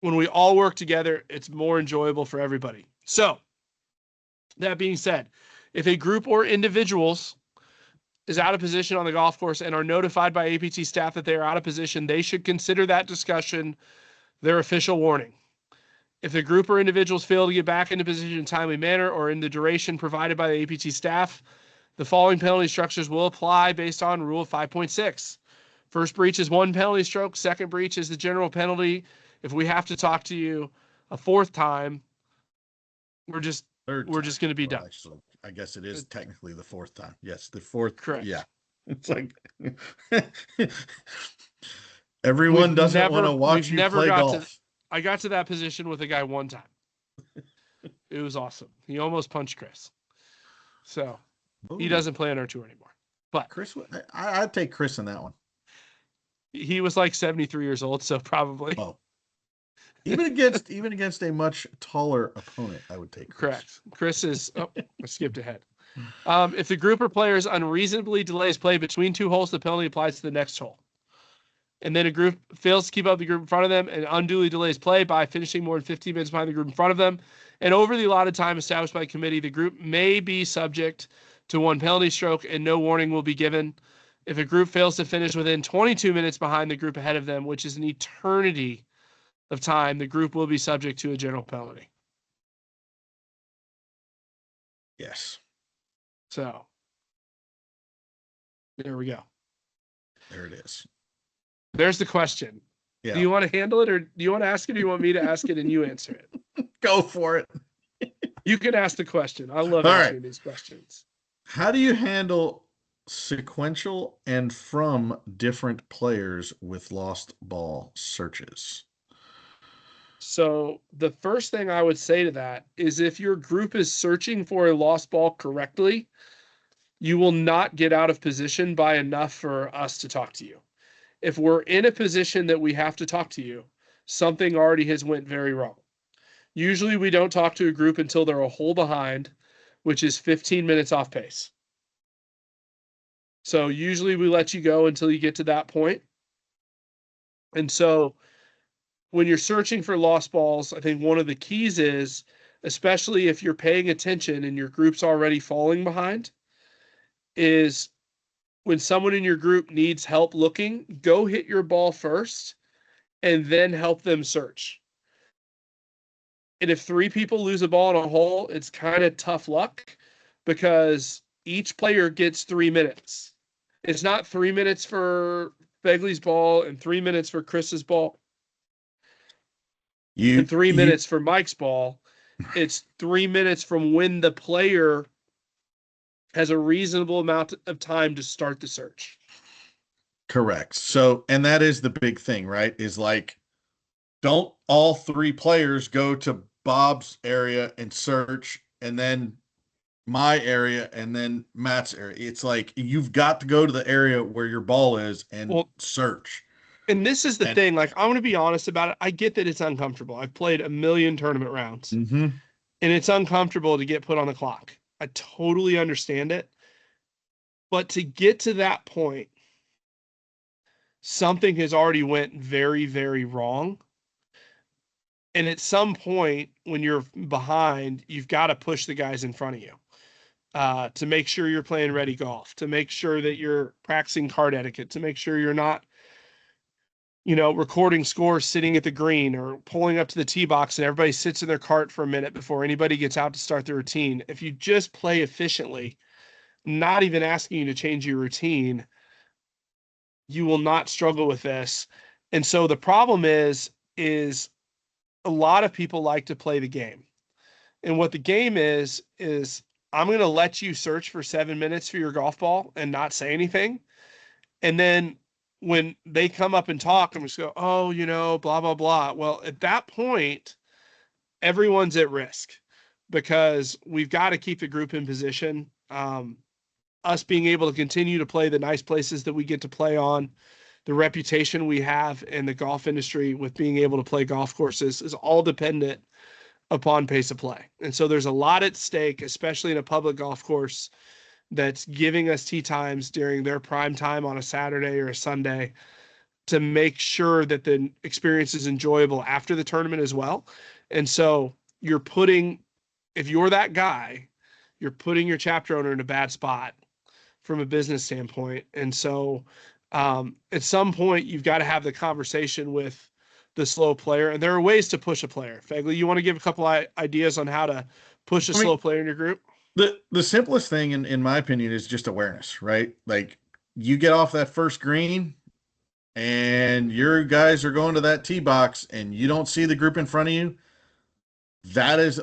we all work together, it's more enjoyable for everybody. So that being said, if a group or individuals is out of position on the golf course and are notified by APT staff that they are out of position, they should consider that discussion their official warning. If the group or individuals fail to get back into position in a timely manner or in the duration provided by the APT staff, the following penalty structures will apply based on Rule 5.6. First breach is 1 penalty stroke. Second breach is the general penalty. If we have to talk to you a fourth time, we're just going to be done. Actually, I guess it is technically the fourth time. Yes, the fourth. Correct. Yeah. It's like everyone doesn't want to watch you play golf. I got to that position with a guy one time. It was awesome. He almost punched Chris. So he doesn't play on our tour anymore. But Chris, I'd take Chris in that one. He was like 73 years old, so probably. Oh. Even against a much taller opponent, I would take Chris. Correct. Chris is. I skipped ahead. If the group or players unreasonably delays play between two holes, the penalty applies to the next hole. And then a group fails to keep up the group in front of them and unduly delays play by finishing more than 15 minutes behind the group in front of them. And over the allotted time established by the committee, the group may be subject to 1 penalty stroke and no warning will be given. If a group fails to finish within 22 minutes behind the group ahead of them, which is an eternity of time, the group will be subject to a general penalty. Yes. So there we go. There it is. There's the question. Yeah. Do you want to handle it or do you want to ask it or do you want me to ask it and you answer it? Go for it. You can ask the question. I love answering these questions. How do you handle sequential and from different players with lost ball searches? So the first thing I would say to that is if your group is searching for a lost ball correctly, you will not get out of position by enough for us to talk to you. If we're in a position that we have to talk to you, something already has went very wrong. Usually we don't talk to a group until they're a hole behind, which is 15 minutes off pace. So usually we let you go until you get to that point. And so when you're searching for lost balls, I think one of the keys is, especially if you're paying attention and your group's already falling behind, is when someone in your group needs help looking, go hit your ball first and then help them search. And if 3 people lose a ball in a hole, it's kind of tough luck because each player gets 3 minutes. It's not 3 minutes for Fegley's ball and 3 minutes for Chris's ball and 3 minutes for Mike's ball. It's 3 minutes from when the player has a reasonable amount of time to start the search. Correct. So, and that is the big thing, right? Is like, don't all 3 players go to Bob's area and search, and then my area, and then Matt's area. It's like, you've got to go to the area where your ball is and search. And this is the thing. Like, I want to be honest about it. I get that it's uncomfortable. I've played a million tournament rounds, and it's uncomfortable to get put on the clock. I totally understand it. But to get to that point, something has already went very, very wrong. And at some point, when you're behind, you've got to push the guys in front of you to make sure you're playing ready golf, to make sure that you're practicing card etiquette, to make sure you're not, recording scores sitting at the green or pulling up to the tee box and everybody sits in their cart for a minute before anybody gets out to start their routine. If you just play efficiently, not even asking you to change your routine, you will not struggle with this. And so the problem is a lot of people like to play the game. And what the game is I'm going to let you search for 7 minutes for your golf ball and not say anything. And then when they come up and talk, I'm just go, oh, blah, blah, blah. Well, at that point, everyone's at risk because we've got to keep the group in position. Us being able to continue to play the nice places that we get to play on, the reputation we have in the golf industry with being able to play golf courses is all dependent upon pace of play. And so there's a lot at stake, especially in a public golf course that's giving us tee times during their prime time on a Saturday or a Sunday to make sure that the experience is enjoyable after the tournament as well. And so if you're that guy, you're putting your chapter owner in a bad spot from a business standpoint. And so at some point, you've got to have the conversation with the slow player. And there are ways to push a player. Fegley, you want to give a couple ideas on how to push a slow player in your group? The simplest thing, in my opinion, is just awareness, right? Like, you get off that first green and your guys are going to that tee box and you don't see the group in front of you.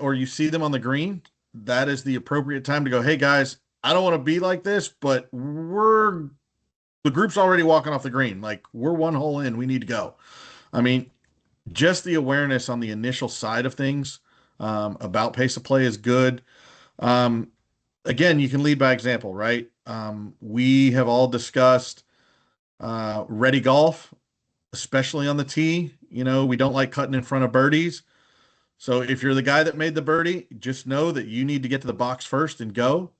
Or you see them on the green. That is the appropriate time to go, hey guys, I don't want to be like this, but the group's already walking off the green. Like, we're 1 hole in, we need to go. I mean, just the awareness on the initial side of things about pace of play is good. Again, you can lead by example, right? We have all discussed ready golf, especially on the tee. We don't like cutting in front of birdies. So if you're the guy that made the birdie, just know that you need to get to the box first and go.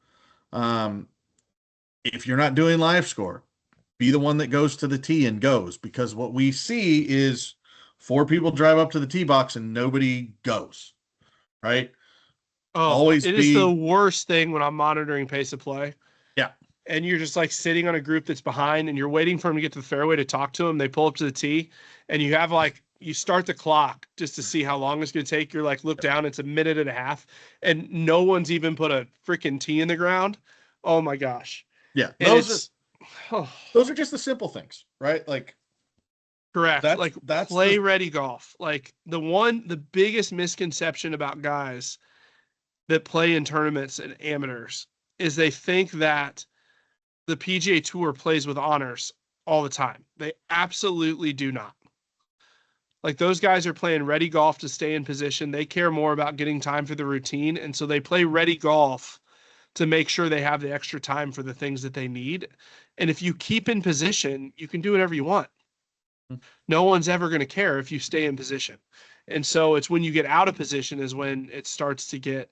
If you're not doing live score, be the one that goes to the tee and goes, because what we see is 4 people drive up to the tee box and nobody goes, right? Oh, it is the worst thing when I'm monitoring pace of play. Yeah. And you're just like sitting on a group that's behind and you're waiting for them to get to the fairway to talk to them. They pull up to the tee and you start the clock just to see how long it's going to take. You're like, look down, it's a minute and a half and no one's even put a freaking tee in the ground. Oh my gosh. Yeah. Those are just the simple things, right? Like, correct. That's play ready golf. Like the biggest misconception about guys that play in tournaments and amateurs is they think that the PGA Tour plays with honors all the time. They absolutely do not. Like, those guys are playing ready golf to stay in position. They care more about getting time for the routine. And so they play ready golf to make sure they have the extra time for the things that they need. And if you keep in position, you can do whatever you want. No one's ever going to care if you stay in position. And so it's when you get out of position is when it starts to get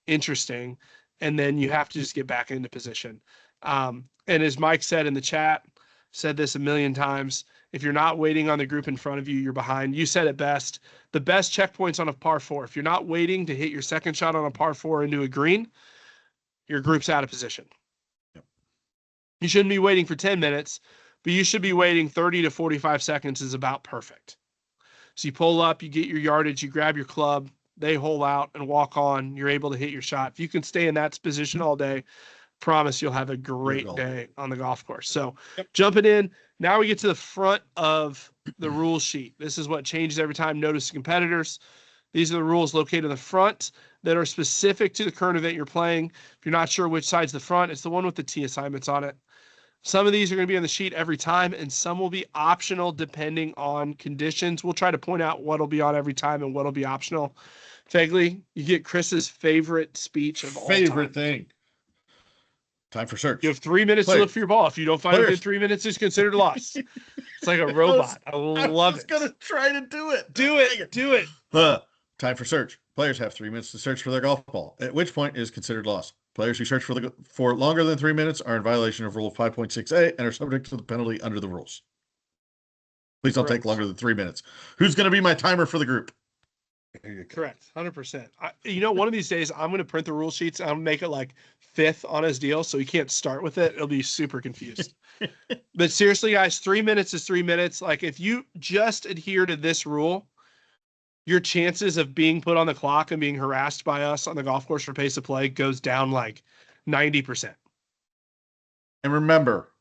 interesting. And then you have to just get back into position. And as Mike said in the chat, said this a million times, if you're not waiting on the group in front of you, you're behind. You said it best. The best checkpoints on a par four. If you're not waiting to hit your second shot on a par four into a green, your group's out of position. Yep. You shouldn't be waiting for 10 minutes, but you should be waiting 30 to 45 seconds is about perfect. So you pull up, you get your yardage, you grab your club, they hole out and walk on. You're able to hit your shot. If you can stay in that position all day, promise you'll have a great day on the golf course. So jumping in, now we get to the front of the rule sheet. This is what changes every time. Notice competitors. These are the rules located in the front that are specific to the current event you're playing. If you're not sure which side's the front, it's the one with the T assignments on it. Some of these are going to be on the sheet every time, and some will be optional depending on conditions. We'll try to point out what'll be on every time and what'll be optional. Fegley, you get Chris's favorite speech of all time. Favorite thing. Time for search. You have 3 minutes to look for your ball. If you don't find it within 3 minutes, it's considered lost. It's like a robot. I love it. I was going to try to do it. Do it. Time for search. Players have 3 minutes to search for their golf ball, at which point it is considered lost. Players who search for longer than 3 minutes are in violation of Rule 5.6a and are subject to the penalty under the rules. Please don't take longer than 3 minutes. Who's going to be my timer for the group? Correct. 100%. One of these days I'm going to print the rule sheets and I'll make it like fifth on his deal so he can't start with it. It'll be super confused. But seriously, guys, 3 minutes is 3 minutes. Like if you just adhere to this rule, your chances of being put on the clock and being harassed by us on the golf course for pace of play goes down like 90%. And remember,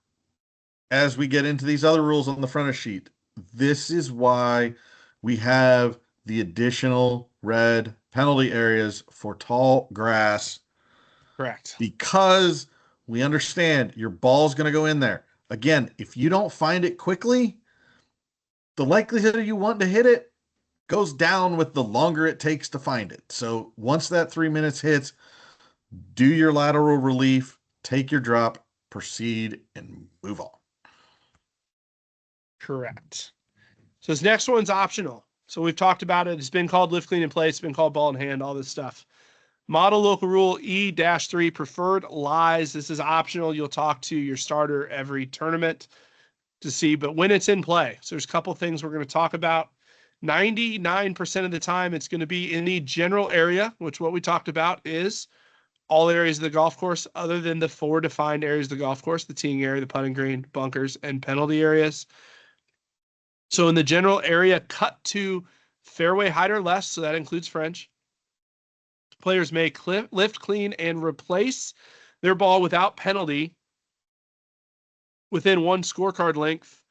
as we get into these other rules on the front of the sheet, this is why we have the additional red penalty areas for tall grass. Correct. Because we understand your ball's going to go in there. Again, if you don't find it quickly, the likelihood of you wanting to hit it goes down with the longer it takes to find it. So once that 3 minutes hits, do your lateral relief, take your drop, proceed, and move on. Correct. So this next one's optional. So we've talked about it. It's been called lift, clean, and play. It's been called ball in hand, all this stuff. Model local rule E-3, preferred lies. This is optional. You'll talk to your starter every tournament to see, but when it's in play. So there's a couple things we're going to talk about. 99% of the time, it's going to be in the general area, which what we talked about is all areas of the golf course other than the 4 defined areas of the golf course, the teeing area, the putting green, bunkers, and penalty areas. So in the general area, cut to fairway height or less, so that includes French. Players may lift, clean, and replace their ball without penalty within 1 scorecard length,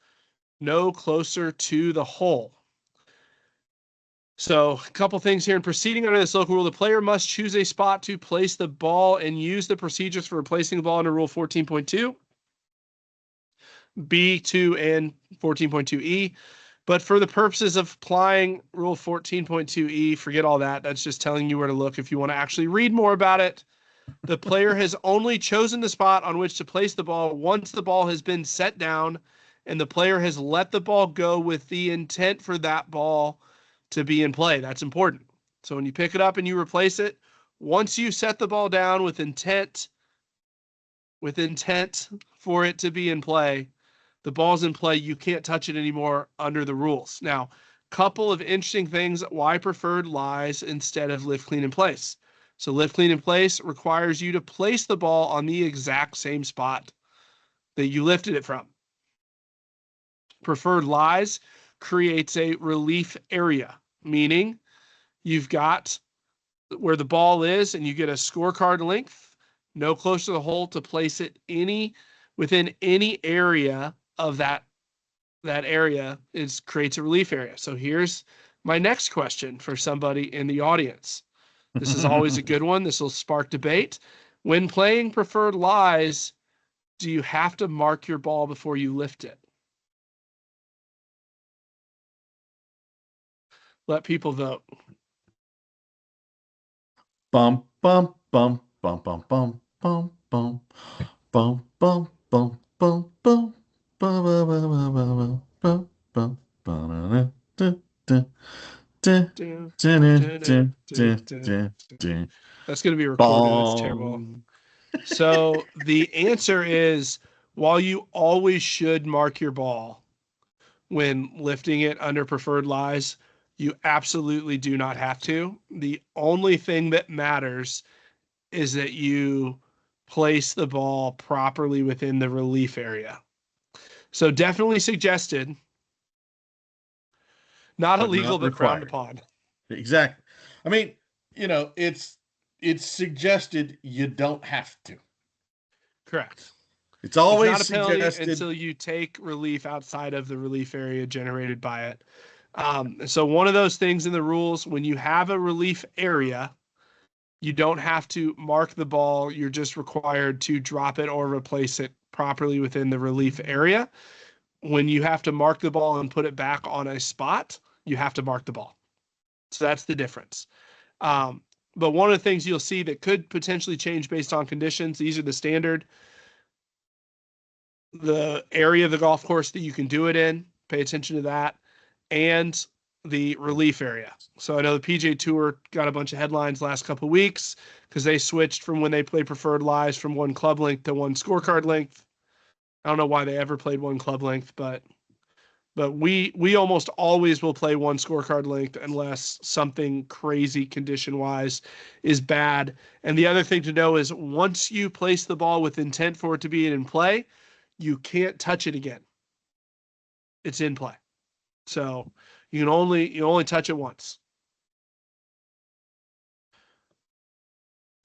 no closer to the hole. So a couple things here. In proceeding under this local rule, the player must choose a spot to place the ball and use the procedures for replacing the ball under Rule 14.2, B2, and 14.2E. But for the purposes of applying Rule 14.2E, forget all that. That's just telling you where to look if you want to actually read more about it. The player has only chosen the spot on which to place the ball once the ball has been set down and the player has let the ball go with the intent for that ball to be in play. That's important. So when you pick it up and you replace it, once you set the ball down with intent for it to be in play, the ball's in play. You can't touch it anymore under the rules. Now, couple of interesting things why preferred lies instead of lift, clean, and place. So lift, clean, and place requires you to place the ball on the exact same spot that you lifted it from. Preferred lies creates a relief area, meaning you've got where the ball is and you get a scorecard length, no closer to the hole to place it within any area of that area creates a relief area. So here's my next question for somebody in the audience. This is always a good one. This will spark debate. When playing preferred lies, do you have to mark your ball before you lift it? Let people vote. Bum bum bum bum bum bum bum bum bum bum bum bum bum bum bum bum bum bum. Ba-na-na, da, da, da, Dun, da, da, dun, da, dun, dun, da, dun, da, dun. da. That's going to be recorded. That's terrible. Bong. So the answer is, while you always should mark your ball when lifting it under preferred lies, you absolutely do not have to. The only thing that matters is that you place the ball properly within the relief area. So definitely suggested, not But illegal, not but frowned required. upon. Exactly. I mean, it's suggested, you don't have to. Correct. It's It's always not a penalty suggested. until you take relief outside of the relief area generated by it. So one of those things in the rules, when you have a relief area, you don't have to mark the ball. You're just required to drop it or replace it properly within the relief area. When you have to mark the ball and put it back on a spot, you have to mark the ball. So that's the difference. Um, but one of the things you'll see that could potentially change based on conditions, these are the standard, the area of the golf course that you can do it in, pay attention to that, and the relief area. So I know the PGA Tour got a bunch of headlines last couple of weeks because they switched from when they play preferred lies from one club length to one scorecard length. I don't know why they ever played one club length, but we almost always will play one scorecard length unless something crazy condition wise is bad. And the other thing to know is once you place the ball with intent for it to be in play, you can't touch it again. It's in play. So you only touch it once.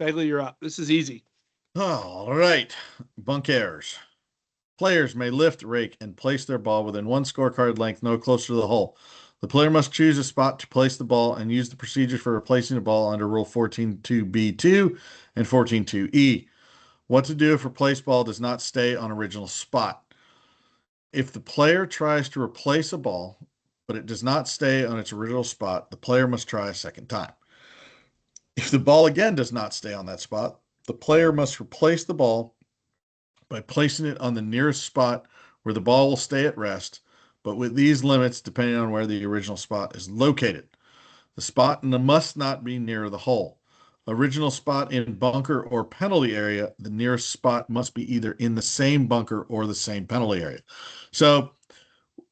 Fegley, you're up. This is easy. All right. Bunk errors. Players may lift, rake, and place their ball within one scorecard length no closer to the hole. The player must choose a spot to place the ball and use the procedure for replacing the ball under Rule 14.2b2 and 14.2e. What to do if replaced ball does not stay on original spot. If the player tries to replace a ball, but it does not stay on its original spot, the player must try a second time. If the ball again does not stay on that spot, the player must replace the ball by placing it on the nearest spot where the ball will stay at rest, but with these limits depending on where the original spot is located. The spot must not be near the hole. Original spot in bunker or penalty area, the nearest spot must be either in the same bunker or the same penalty area. So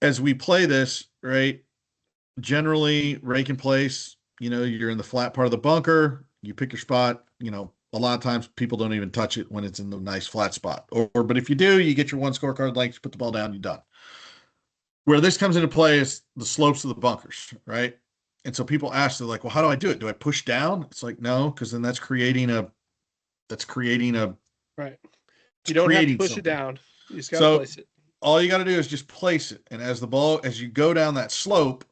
as we play this, right, generally rake in place, you're in the flat part of the bunker, you pick your spot, a lot of times people don't even touch it when it's in the nice flat spot. But if you do, you get your one scorecard length, you put the ball down, you're done. Where this comes into play is the slopes of the bunkers, right? And so people ask, they're like, well, how do I do it? Do I push down? It's like, no, because then that's creating a Right. it's You don't have to creating push it something. down. You just got to So place it. all you got to do is just place it. And as you go down that slope,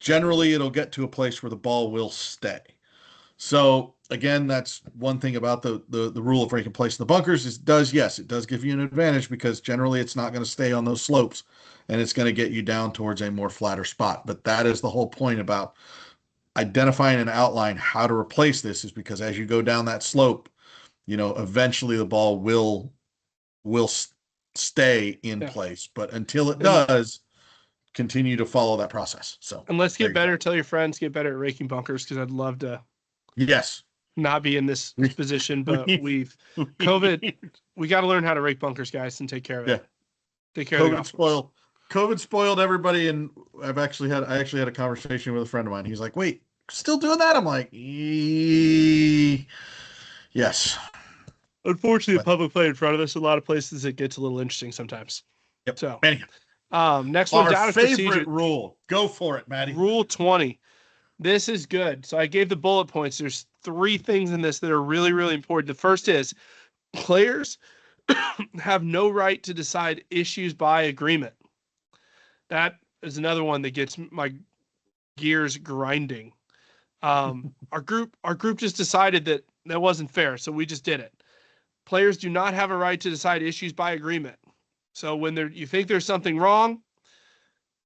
generally it'll get to a place where the ball will stay. So again, that's one thing about the rule of rake and place in the bunkers is it does give you an advantage because generally it's not going to stay on those slopes and it's going to get you down towards a more flatter spot. But that is the whole point about identifying an outline how to replace this is because as you go down that slope, eventually the ball will stay in Yeah. place. But until it And does, continue to follow that process. So and let's there get you go. better. Tell your friends, get better at raking bunkers because I'd love to Yes. not be in this We, position, but we, COVID, we we got to learn how to rake bunkers, guys, and take care of yeah. it. Take care of the COVID golf course. spoiled COVID spoiled everybody, and I actually had a conversation with a friend of mine. He's like, "Wait, still doing that?" I'm like, "Yes." Unfortunately, the But public play in front of us, a lot of places it gets a little interesting sometimes. yep. So, Anyhow, next one's our out of favorite procedure. rule. Go for it, Maddie. Rule 20. This is good. So I gave the bullet points. There's three things in this that are really, really important. The first is players have no right to decide issues by agreement. That is another one that gets my gears grinding. Our group just decided that that wasn't fair, so we just did it. Players do not have a right to decide issues by agreement. So when you think there's something wrong,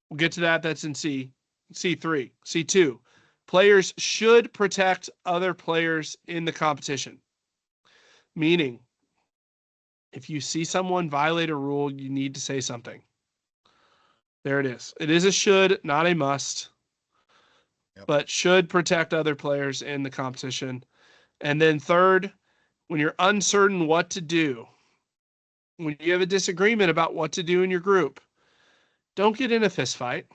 we'll get to that. That's in C3. C2. Players should protect other players in the competition. Meaning, if you see someone violate a rule, you need to say something. There it is. It is a should, not a must, Yep. but should protect other players in the competition. And then third, when you're uncertain what to do, when you have a disagreement about what to do in your group, don't get in a fist fight.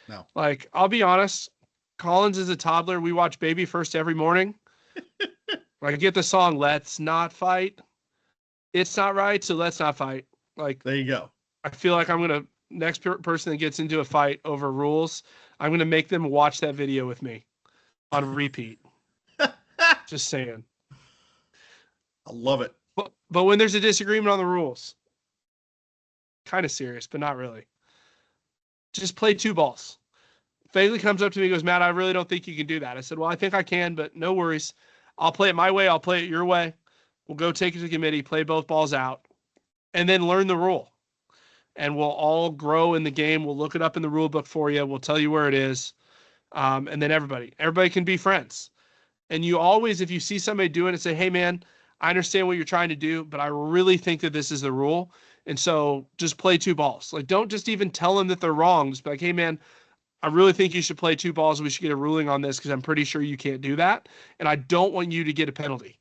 No. Like, I'll be honest, Collins is a toddler. We watch Baby First every morning. I get the song, Let's Not Fight. It's not right, so let's not fight. Like, There you go. I feel like I'm going to, next person that gets into a fight over rules, I'm going to make them watch that video with me on repeat. Just saying. I love it. But when there's a disagreement on the rules, kind of serious, but not really. Just play 2 balls. Fegley comes up to me and goes, Matt, I really don't think you can do that. I said, well, I think I can, but no worries. I'll play it my way. I'll play it your way. We'll go take it to committee, play both balls out, and then learn the rule. And we'll all grow in the game. We'll look it up in the rule book for you. We'll tell you where it is. And then everybody can be friends. And you always, if you see somebody doing it, say, hey, man, I understand what you're trying to do, but I really think that this is the rule. And so just play 2 balls. Like, don't just even tell them that they're wrong. Just be like, hey, man, I really think you should play 2 balls. We should get a ruling on this because I'm pretty sure you can't do that. And I don't want you to get a penalty.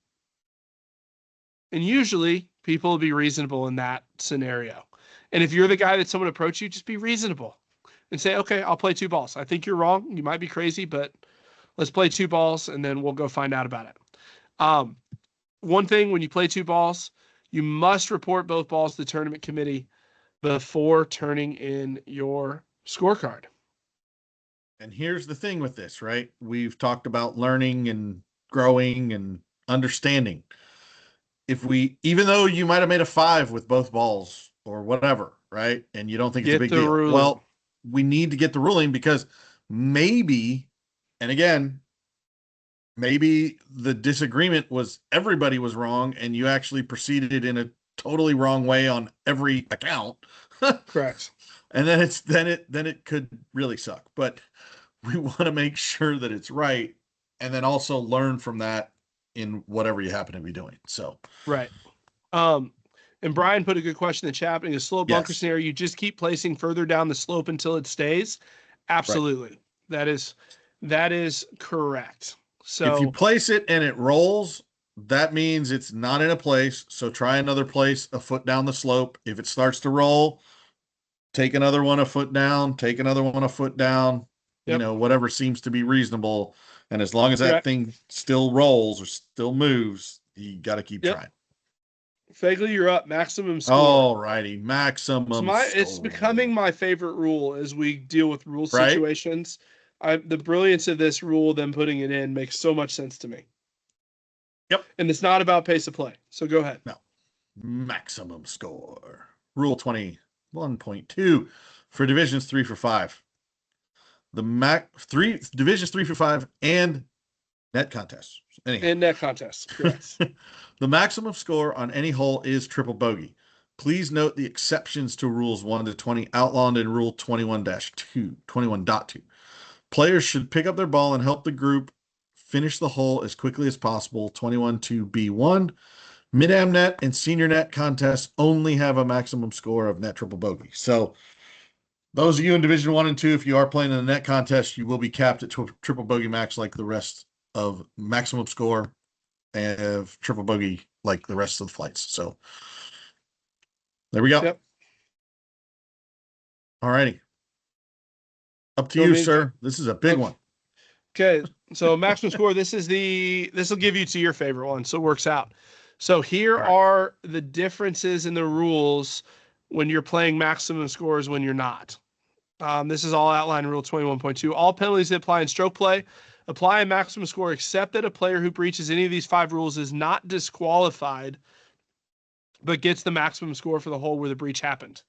And usually people will be reasonable in that scenario. And if you're the guy that someone approached you, just be reasonable and say, okay, I'll play 2 balls. I think you're wrong. You might be crazy, but let's play 2 balls and then we'll go find out about it. One thing, when you play 2 balls, you must report both balls to the tournament committee before turning in your scorecard. And here's the thing with this, right? We've talked about learning and growing and understanding. Even though you might have made a 5 with both balls or whatever, right? And you don't think it's a big deal. Ruling. Well, we need to get the ruling because maybe, and again, maybe the disagreement was everybody was wrong and you actually proceeded in a totally wrong way on every account. Correct. And then it could really suck. But we want to make sure that it's right and then also learn from that in whatever you happen to be doing. So right. And Brian put a good question in the chat. In a slow bunker scenario, you just keep placing further down the slope until it stays. Absolutely. Right. That is correct. So if you place it and it rolls, that means it's not in a place. So try another place a foot down the slope. If it starts to roll, take another one a foot down, take another one a foot down, whatever seems to be reasonable. And as long as that thing still rolls or still moves, you got to keep trying. Fegley, you're up. Maximum score. All righty. Maximum score. It's becoming my favorite rule as we deal with rule situations. The brilliance of this rule, them putting it in, makes so much sense to me. Yep. And it's not about pace of play. So go ahead. No. Maximum score. Rule 21.2 for divisions 3 for 5. Divisions 3 for 5 and net contests. Anyhow. And net contests. Correct. The maximum score on any hole is triple bogey. Please note the exceptions to rules 1 to 20 outlawed in rule 21.2. Players should pick up their ball and help the group finish the hole as quickly as possible. 21.2b1. Mid-am net and senior net contests only have a maximum score of net triple bogey. So those of you in Division 1 and 2, if you are playing in the net contest, you will be capped at triple bogey max like the rest of maximum score of triple bogey like the rest of the flights. So there we go. Yep. All righty. Up to you, sir. This is a big one. Okay. So maximum score, this will give you to your favorite one. So it works out. So here are the differences in the rules when you're playing maximum scores when you're not. This is all outlined in Rule 21.2. All penalties that apply in stroke play apply a maximum score except that a player who breaches any of these 5 rules is not disqualified but gets the maximum score for the hole where the breach happened.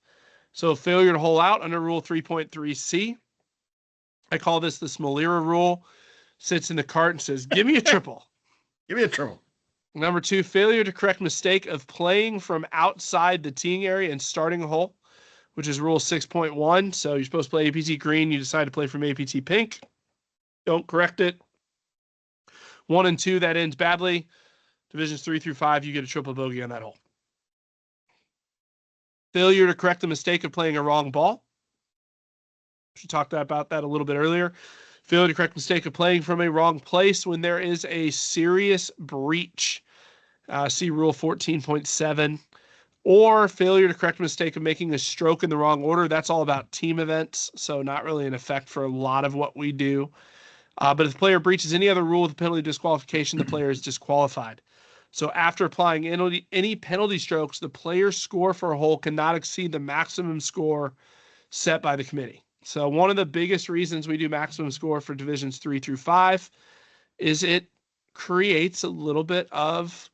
So failure to hole out under Rule 3.3c. I call this the Smolera rule. Sits in the cart and says, give me a triple. Give me a triple. Number 2, failure to correct mistake of playing from outside the teeing area and starting a hole, which is Rule 6.1. So you're supposed to play APT green. You decide to play from APT pink. Don't correct it. 1 and 2, that ends badly. Divisions 3 through 5, you get a triple bogey on that hole. Failure to correct the mistake of playing a wrong ball. We talked about that a little bit earlier. Failure to correct mistake of playing from a wrong place when there is a serious breach. See Rule 14.7. Or failure to correct mistake of making a stroke in the wrong order. That's all about team events, so not really an effect for a lot of what we do. But if the player breaches any other rule with a penalty disqualification, the player is disqualified. So after applying any penalty strokes, the player's score for a hole cannot exceed the maximum score set by the committee. So one of the biggest reasons we do maximum score for divisions 3 through 5 is it creates a little bit of,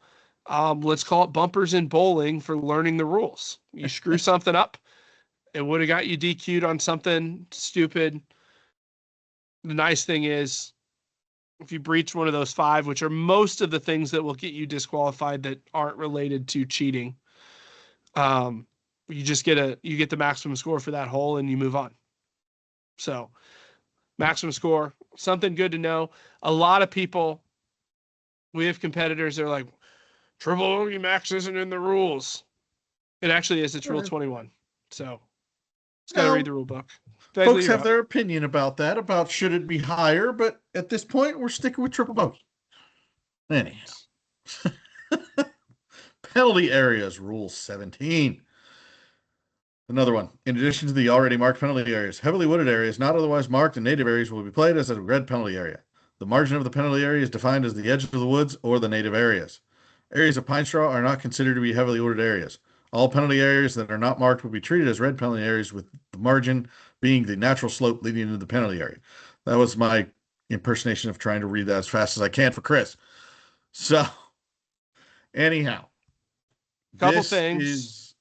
let's call it bumpers in bowling for learning the rules. You screw something up, it would have got you DQ'd on something stupid. The nice thing is, if you breach one of those 5, which are most of the things that will get you disqualified that aren't related to cheating, you just get the maximum score for that hole and you move on. So maximum score, something good to know. A lot of people, we have competitors that are like, triple bogey max isn't in the rules. It actually is. It's Rule 21. So just got to read the rule book. Fegley, folks have their opinion about that, about should it be higher, but at this point, we're sticking with triple bogey. Anyhow. Penalty areas, Rule 17. Another one. In addition to the already marked penalty areas, heavily wooded areas not otherwise marked and native areas will be played as a red penalty area. The margin of the penalty area is defined as the edge of the woods or the native areas. Areas of pine straw are not considered to be heavily wooded areas. All penalty areas that are not marked will be treated as red penalty areas, with the margin being the natural slope leading into the penalty area. That was my impersonation of trying to read that as fast as I can for Chris. So, anyhow, couple this things is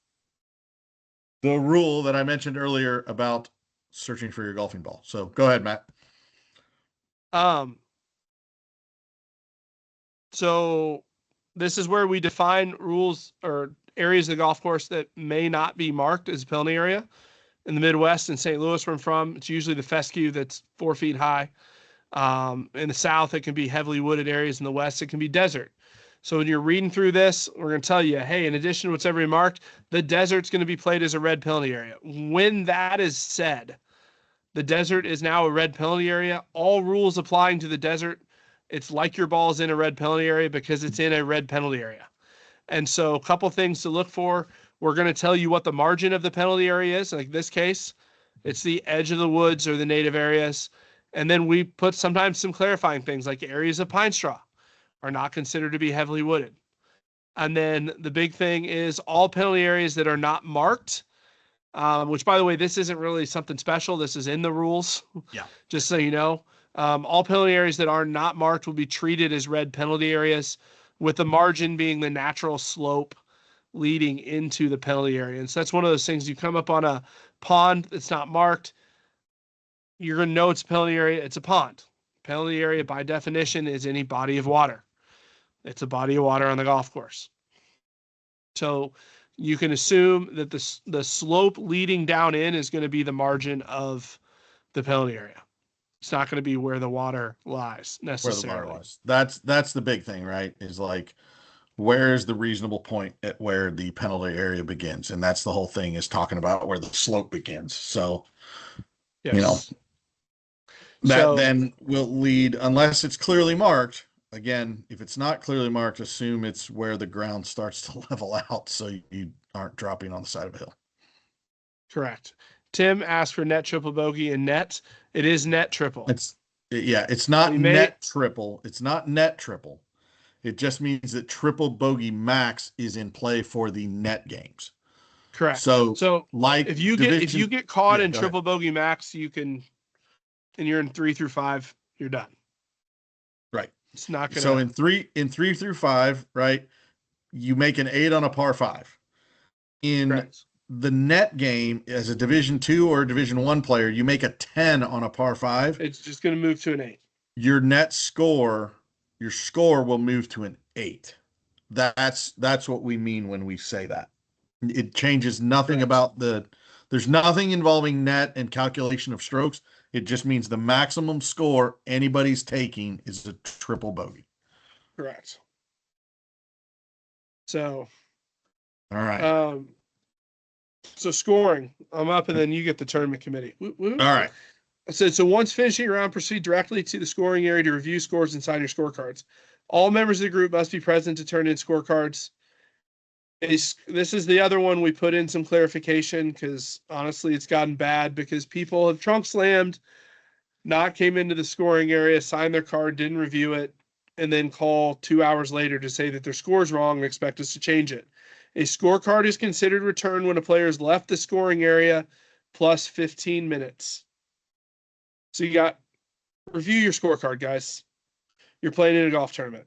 the rule that I mentioned earlier about searching for your golfing ball. So go ahead, Matt. So this is where we define rules or areas of the golf course that may not be marked as a penalty area. In the Midwest, in St. Louis, where I'm from, it's usually the fescue that's 4 feet high. In the South, it can be heavily wooded areas. In the West, it can be desert. So when you're reading through this, we're going to tell you, hey, in addition to what's ever marked, the desert's going to be played as a red penalty area. When that is said, the desert is now a red penalty area. All rules applying to the desert, it's like your ball's in a red penalty area because it's in a red penalty area. And so a couple things to look for. We're going to tell you what the margin of the penalty area is. Like this case, it's the edge of the woods or the native areas. And then we put sometimes some clarifying things like areas of pine straw are not considered to be heavily wooded. And then the big thing is all penalty areas that are not marked, which, by the way, this isn't really something special. This is in the rules. Yeah. Just so you know, all penalty areas that are not marked will be treated as red penalty areas, with the margin being the natural slope leading into the penalty area. And so that's one of those things. You come up on a pond that's not marked, you're going to know it's a penalty area. It's a pond. Penalty area, by definition, is any body of water. It's a body of water on the golf course. So you can assume that the slope leading down in is going to be the margin of the penalty area. It's not going to be where the water lies necessarily. Where the water lies. That's the big thing, right? Is like, where's the reasonable point at where the penalty area begins? And that's the whole thing, is talking about where the slope begins. So, yes. That then will lead, unless it's clearly marked. Again, if it's not clearly marked, assume it's where the ground starts to level out so you aren't dropping on the side of a hill. Correct. Tim asked for net triple bogey and net. It is net triple. It's not net triple. It's not net triple. It just means that triple bogey max is in play for the net games. Correct. So like if you get caught in triple bogey max, you can, and you're in 3 through 5, you're done. Right. It's not gonna. So in 3 through 5, right, you make an 8 on a par 5. In the net game, as a Division 2 or Division 1 player, you make a 10 on a par 5. It's just going to move to an 8. Your score will move to an 8. That's what we mean when we say that. It changes nothing about there's nothing involving net and calculation of strokes. It just means the maximum score anybody's taking is a triple bogey. Correct. So, all right. So scoring, I'm up, and then you get the tournament committee. Woo, woo. All right. So once finishing your round, proceed directly to the scoring area to review scores and sign your scorecards. All members of the group must be present to turn in scorecards. This is the other one we put in some clarification because honestly, it's gotten bad because people have trunk slammed, not came into the scoring area, signed their card, didn't review it, and then call 2 hours later to say that their score is wrong and expect us to change it. A scorecard is considered returned when a player has left the scoring area plus 15 minutes. So you got review your scorecard, guys. You're playing in a golf tournament.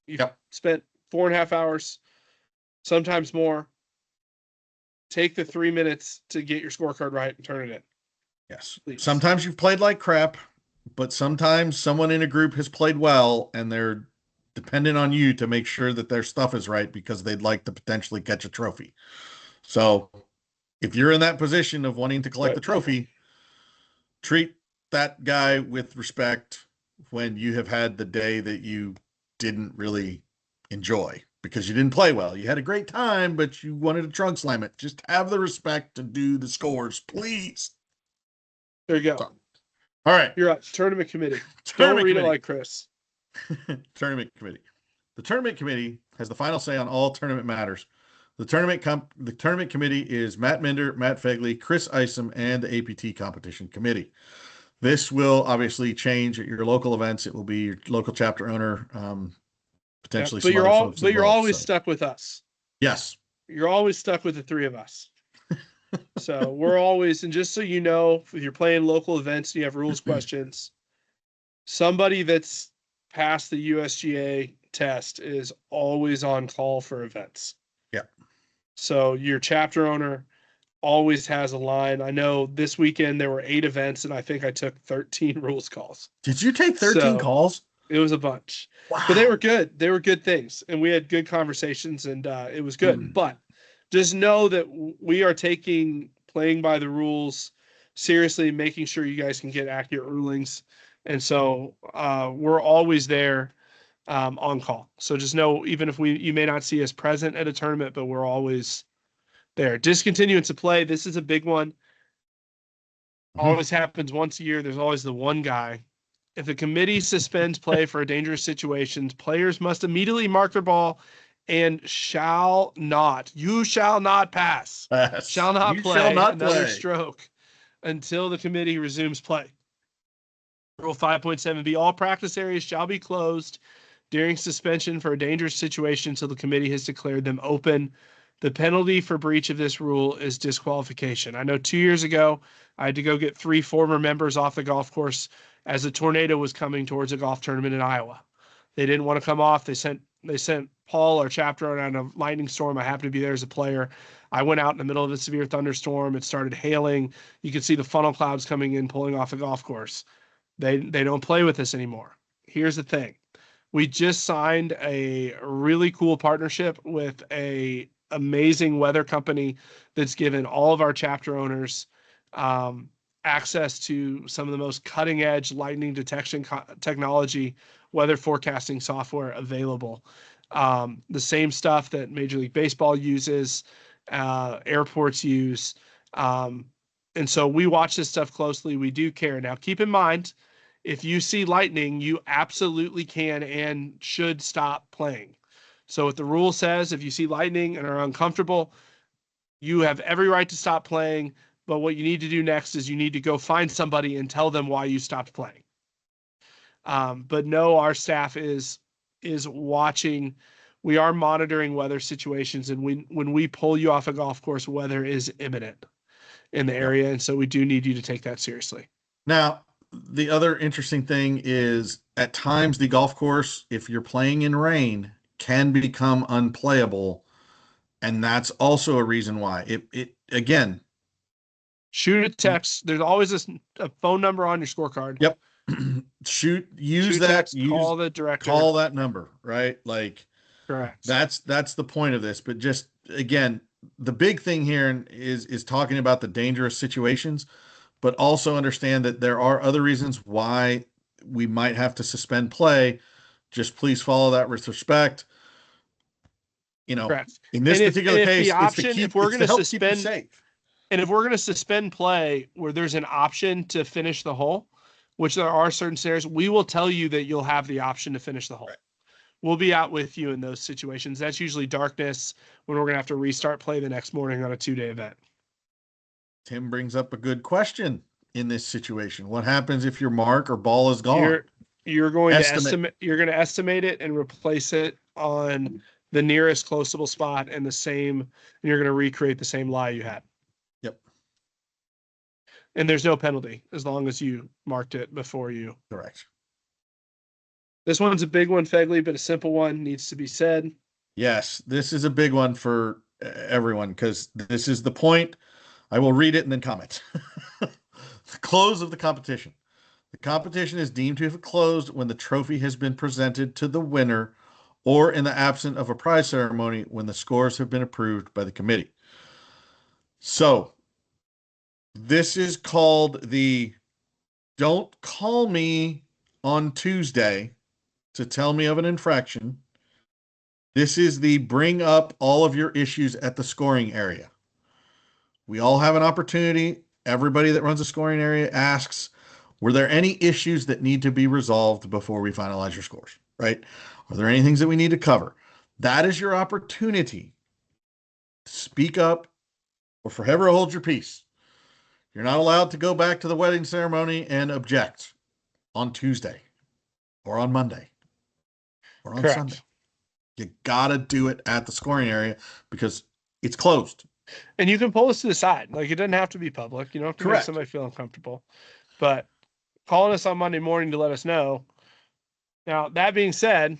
You've spent 4.5 hours, sometimes more. Take the 3 minutes to get your scorecard right and turn it in. Yes. Please. Sometimes you've played like crap, but sometimes someone in a group has played well and they're dependent on you to make sure that their stuff is right because they'd like to potentially catch a trophy. So if you're in that position of wanting to collect the trophy, treat that guy with respect when you have had the day that you didn't really enjoy because you didn't play well. You had a great time, but you wanted to trunk slam it. Just have the respect to do the scores, please. There you go. So, all right. You're up. Tournament committee. Tournament Don't read committee. it like Chris. Tournament committee. The tournament committee has the final say on all tournament matters. The tournament committee is Matt Minder, Matt Fegley, Chris Isom, and the APT competition committee. This will obviously change at your local events. It will be your local chapter owner, potentially. But you're always stuck with us. Yes, you're always stuck with the three of us. So we're always, and just so you know, if you're playing local events and you have rules questions, somebody that's passed the USGA test is always on call for events. Yeah. So your chapter owner always has a line. I know this weekend there were 8 events and I think I took 13 rules calls. Did you take 13 calls? It was a bunch. Wow. But they were good. They were good things. And we had good conversations and it was good. But just know that we are taking playing by the rules seriously, making sure you guys can get accurate rulings. And so we're always there on call. So just know, even if you may not see us present at a tournament, but we're always there. Discontinuance of play. This is a big one. Always happens once a year. There's always the one guy. If the committee suspends play for dangerous situations, players must immediately mark their ball and you shall not pass. Shall not play another stroke until the committee resumes play. Rule 5.7b, all practice areas shall be closed during suspension for a dangerous situation until the committee has declared them open. The penalty for breach of this rule is disqualification. I know 2 years ago, I had to go get 3 former members off the golf course as a tornado was coming towards a golf tournament in Iowa. They didn't want to come off. They sent Paul, our chapter, on a lightning storm. I happened to be there as a player. I went out in the middle of a severe thunderstorm. It started hailing. You could see the funnel clouds coming in, pulling off the golf course. They don't play with us anymore. Here's the thing. We just signed a really cool partnership with a amazing weather company that's given all of our chapter owners access to some of the most cutting edge lightning detection technology, weather forecasting software available. The same stuff that Major League Baseball uses, airports use. And so we watch this stuff closely. We do care. Now, keep in mind, if you see lightning, you absolutely can and should stop playing. So what the rule says, if you see lightning and are uncomfortable, you have every right to stop playing. But what you need to do next is you need to go find somebody and tell them why you stopped playing. But no, our staff is watching. We are monitoring weather situations, and when we pull you off a golf course, weather is imminent in the area, and so we do need you to take that seriously. Now, the other interesting thing is at times the golf course, if you're playing in rain, can become unplayable, and that's also a reason why. It again, shoot a text. There's always a phone number on your scorecard. Yep. Use that. Text, call the director. Call that number, right? Like, correct. That's the point of this. But just again, the big thing here is talking about the dangerous situations, but also understand that there are other reasons why we might have to suspend play. Just please follow that with respect. You know, correct. In this particular case, the option, if we're going to suspend, safe. And if we're going to suspend play where there's an option to finish the hole, which there are certain scenarios, we will tell you that you'll have the option to finish the hole. Right. We'll be out with you in those situations. That's usually darkness when we're going to have to restart play the next morning on a 2-day event. Tim brings up a good question in this situation. What happens if your mark or ball is gone? You're going to estimate it and replace it on the nearest closable spot and you're going to recreate the same lie you had. Yep. And there's no penalty as long as you marked it before you. Correct. This one's a big one, Fegley, but a simple one needs to be said. Yes, this is a big one for everyone because this is the point. I will read it and then comment. The close of the competition. The competition is deemed to have closed when the trophy has been presented to the winner or in the absence of a prize ceremony when the scores have been approved by the committee. So, this is called the don't call me on Tuesday to tell me of an infraction. This is the bring up all of your issues at the scoring area. We all have an opportunity. Everybody that runs a scoring area asks, were there any issues that need to be resolved before we finalize your scores, right? Are there any things that we need to cover? That is your opportunity to speak up or forever hold your peace. You're not allowed to go back to the wedding ceremony and object on Tuesday or on Monday or on Correct. Sunday. You got to do it at the scoring area because it's closed. And you can pull us to the side. Like, it doesn't have to be public. You don't have to make somebody feel uncomfortable. But calling us on Monday morning to let us know. Now, that being said,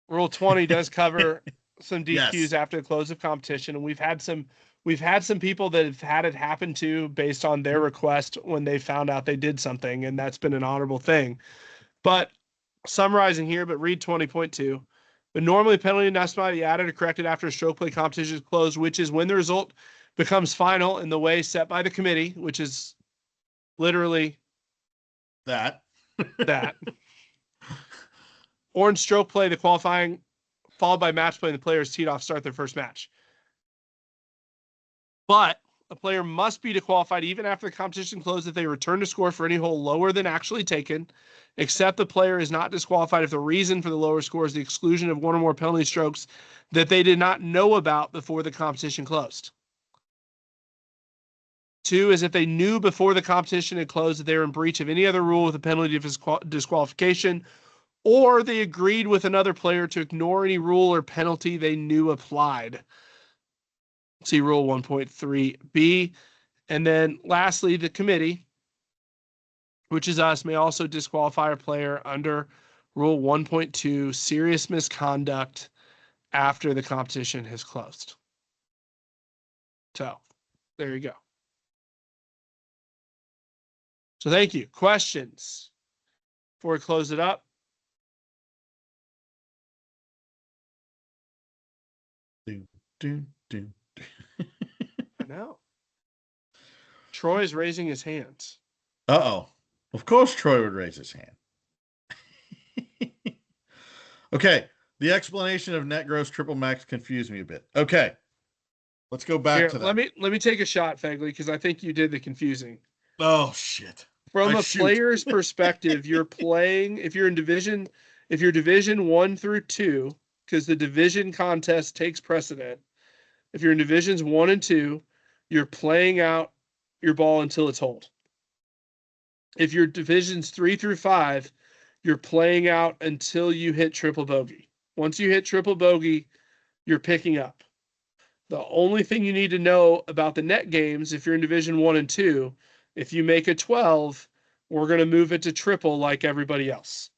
Rule 20 does cover some DQs Yes. after the close of competition. And we've had some people that have had it happen to based on their request when they found out they did something, and that's been an honorable thing. But summarizing here, but read 20.2. But normally penalty must be added or corrected after a stroke play competition is closed, which is when the result becomes final in the way set by the committee, which is literally that. Or in stroke play, the qualifying followed by match play, and the players teed off start their first match. But a player must be disqualified even after the competition closed if they return to score for any hole lower than actually taken, except the player is not disqualified if the reason for the lower score is the exclusion of one or more penalty strokes that they did not know about before the competition closed. 2 is if they knew before the competition had closed that they were in breach of any other rule with a penalty of disqualification, or they agreed with another player to ignore any rule or penalty they knew applied. See Rule 1.3b. And then lastly, the committee, which is us, may also disqualify a player under Rule 1.2, serious misconduct after the competition has closed. So there you go. So thank you. Questions before we close it up? I know. Troy is raising his hands. Uh-oh. Of course Troy would raise his hand. Okay. The explanation of net gross triple max confused me a bit. Okay. Let's go back to that. Let me take a shot, Fegley, because I think you did the confusing. Oh, shit. From a player's perspective, you're playing, if you're Division 1 through 2, because the division contest takes precedent. If you're in Divisions 1 and 2, you're playing out your ball until it's holed. If you're Divisions 3 through 5, you're playing out until you hit triple bogey. Once you hit triple bogey, you're picking up. The only thing you need to know about the net games, if you're in Division 1 and 2, if you make a 12, we're going to move it to triple like everybody else.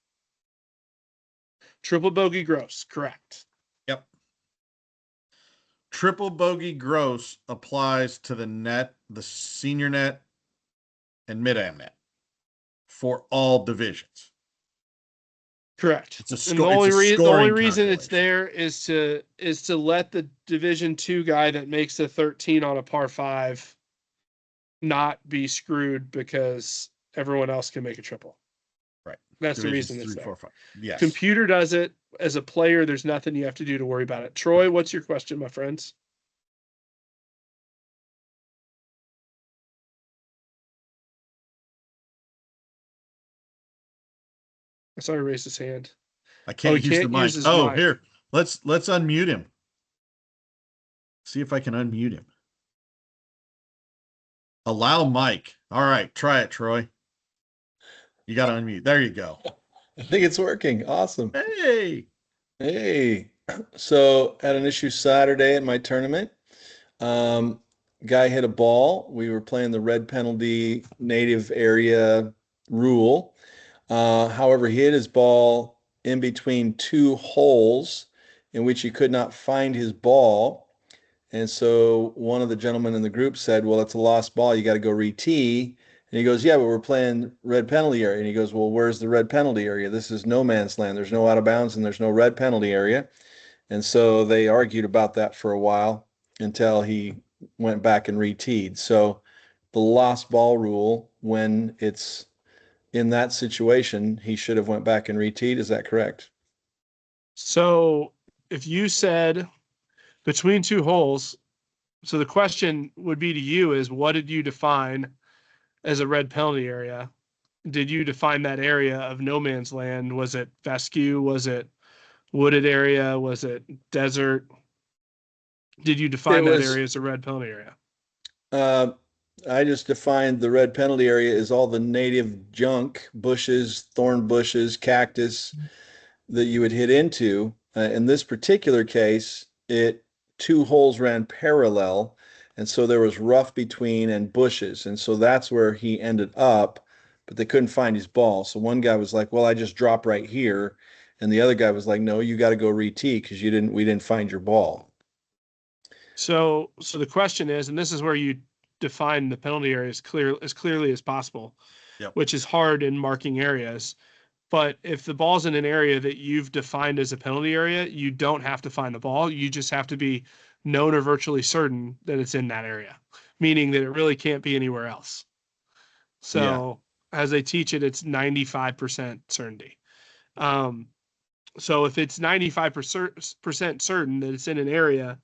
Triple bogey gross, correct. Yep. Triple bogey gross applies to the net, the senior net, and mid-am net for all divisions. Correct. The only reason it's there is to let the Division 2 guy that makes a 13 on a par 5 not be screwed because everyone else can make a triple. Right. That's Divisions the reason it's 3, there. 4, 5. Yes. Computer does it. As a player, there's nothing you have to do to worry about it. Troy, what's your question, my friends? saw he raised his hand. I Oh, can't he use the can't mic. use his Oh, mic. here. Let's unmute him. See if I can unmute him. Allow mic. All right, try it, Troy. You got to unmute. There you go. I think it's working. Awesome. Hey. Hey. So had an issue Saturday at my tournament. Um, Guy hit a ball. We were playing the red penalty native area rule. However, he hit his ball in between two holes in which he could not find his ball. And so one of the gentlemen in the group said, well, it's a lost ball. You got to go re-tee. And he goes, yeah, but we're playing red penalty area. And he goes, well, where's the red penalty area? This is no man's land. There's no out of bounds and there's no red penalty area. And so they argued about that for a while until he went back and re-teed. So the lost ball rule, when it's in that situation, he should have went back and re-teed. Is that correct? So if you said between two holes, so the question would be to you is, what did you define as a red penalty area? Did you define that area of no man's land? Was it fescue? Was it wooded area? Was it desert? Did you define that area as a red penalty area? I just defined the red penalty area as all the native junk, bushes, thorn bushes, cactus that you would hit into. In this particular case, two holes ran parallel, and so there was rough between and bushes, and so that's where he ended up, but they couldn't find his ball. So one guy was like, well, I just drop right here, and the other guy was like, no, you got to go re-tee because we didn't find your ball. So the question is, and this is where you define the penalty area as clearly as possible, Yep. which is hard in marking areas. But if the ball's in an area that you've defined as a penalty area, you don't have to find the ball. You just have to be known or virtually certain that it's in that area, meaning that it really can't be anywhere else. So as they teach it, it's 95% certainty. So if it's 95% certain that it's in an area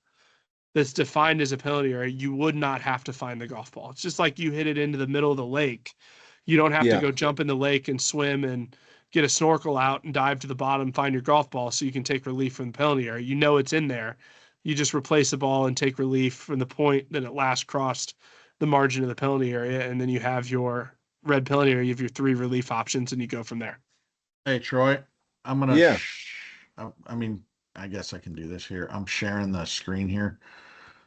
that's defined as a penalty area, you would not have to find the golf ball. It's just like you hit it into the middle of the lake. You don't have to go jump in the lake and swim and get a snorkel out and dive to the bottom, find your golf ball so you can take relief from the penalty area. You know it's in there. You just replace the ball and take relief from the point that it last crossed the margin of the penalty area, and then you have your red penalty area. You have your three relief options, and you go from there. Hey, Troy, I'm going to... Yeah. I mean, I guess I can do this here. I'm sharing the screen here.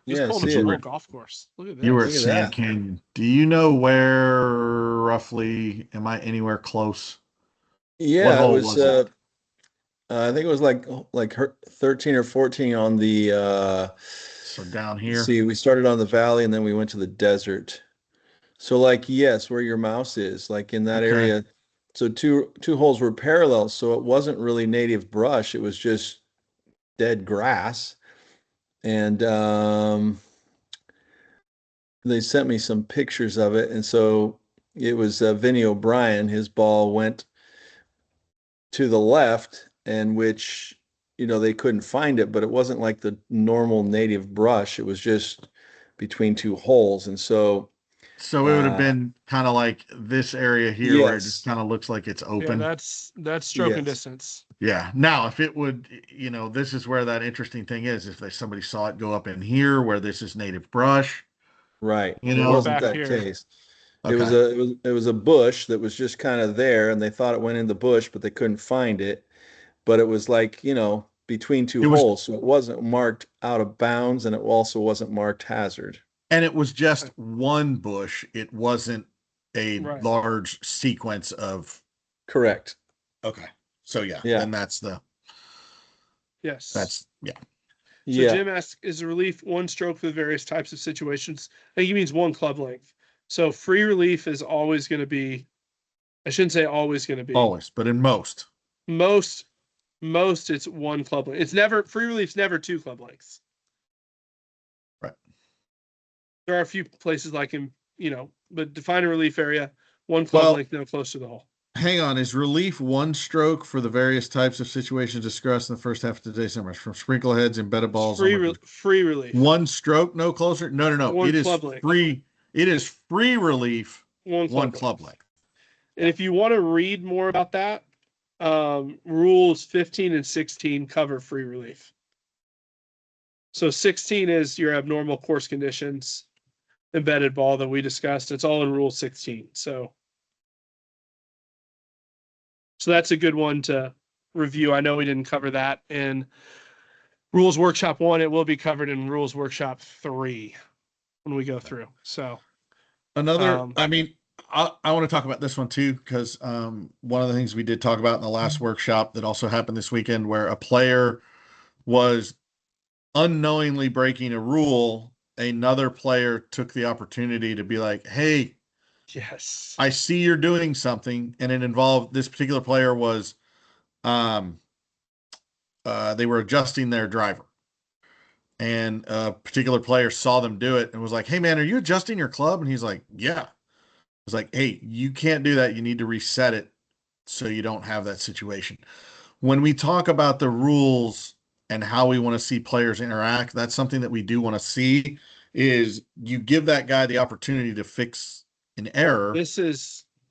Just pull the whole golf course. Look at that. You were at Sand Canyon. Do you know where roughly? Am I anywhere close? Yeah, what hole was it? I think it was like 13 or 14 on the. So down here. See, we started on the valley and then we went to the desert. So like, yes, where your mouse is, like in that area. So two holes were parallel, so it wasn't really native brush. It was just dead grass. And they sent me some pictures of it. And so it was Vinny O'Brien. His ball went to the left, and which, they couldn't find it, but it wasn't like the normal native brush. It was just between two holes. And so it would have been kind of like this area here where it just kind of looks like it's open. Yeah, that's stroking distance. Yeah. Now, if it would, this is where that interesting thing is. If somebody saw it go up in here where this is native brush. Right. It wasn't that case. Okay. It was a bush that was just kind of there, and they thought it went in the bush, but they couldn't find it. But it was like, between two holes, so it wasn't marked out of bounds, and it also wasn't marked hazard. And it was just one bush. It wasn't a large sequence of. Correct. Okay. So then that's the. Yes. That's So Jim asks, is a relief one stroke for the various types of situations? I think he means one club length. So free relief is always going to be, I shouldn't say always going to be. Always, but in most. Most it's one club length. It's never, free relief's never two club lengths. Right. There are a few places like in, but define a relief area, one club length, no close to the hole. Hang on, is relief one stroke for the various types of situations discussed in the first half of today's summary, from sprinkle heads, embedded balls? Free relief. One stroke, no closer? No. It is free. It is free relief, one club length. And if you want to read more about that, rules 15 and 16 cover free relief. So 16 is your abnormal course conditions, embedded ball that we discussed. It's all in rule 16. So that's a good one to review. I know we didn't cover that in Rules Workshop 1. It will be covered in Rules Workshop 3 when we go through. So another, I mean, I want to talk about this one too, because one of the things we did talk about in the last workshop that also happened this weekend, where a player was unknowingly breaking a rule, another player took the opportunity to be like, hey, yes, I see you're doing something. And it involved, this particular player was, they were adjusting their driver. And a particular player saw them do it and was like, hey man, are you adjusting your club? And he's like, yeah. It's like, hey, you can't do that. You need to reset it so you don't have that situation. When we talk about the rules and how we want to see players interact, that's something that we do want to see, is you give that guy the opportunity to fix an error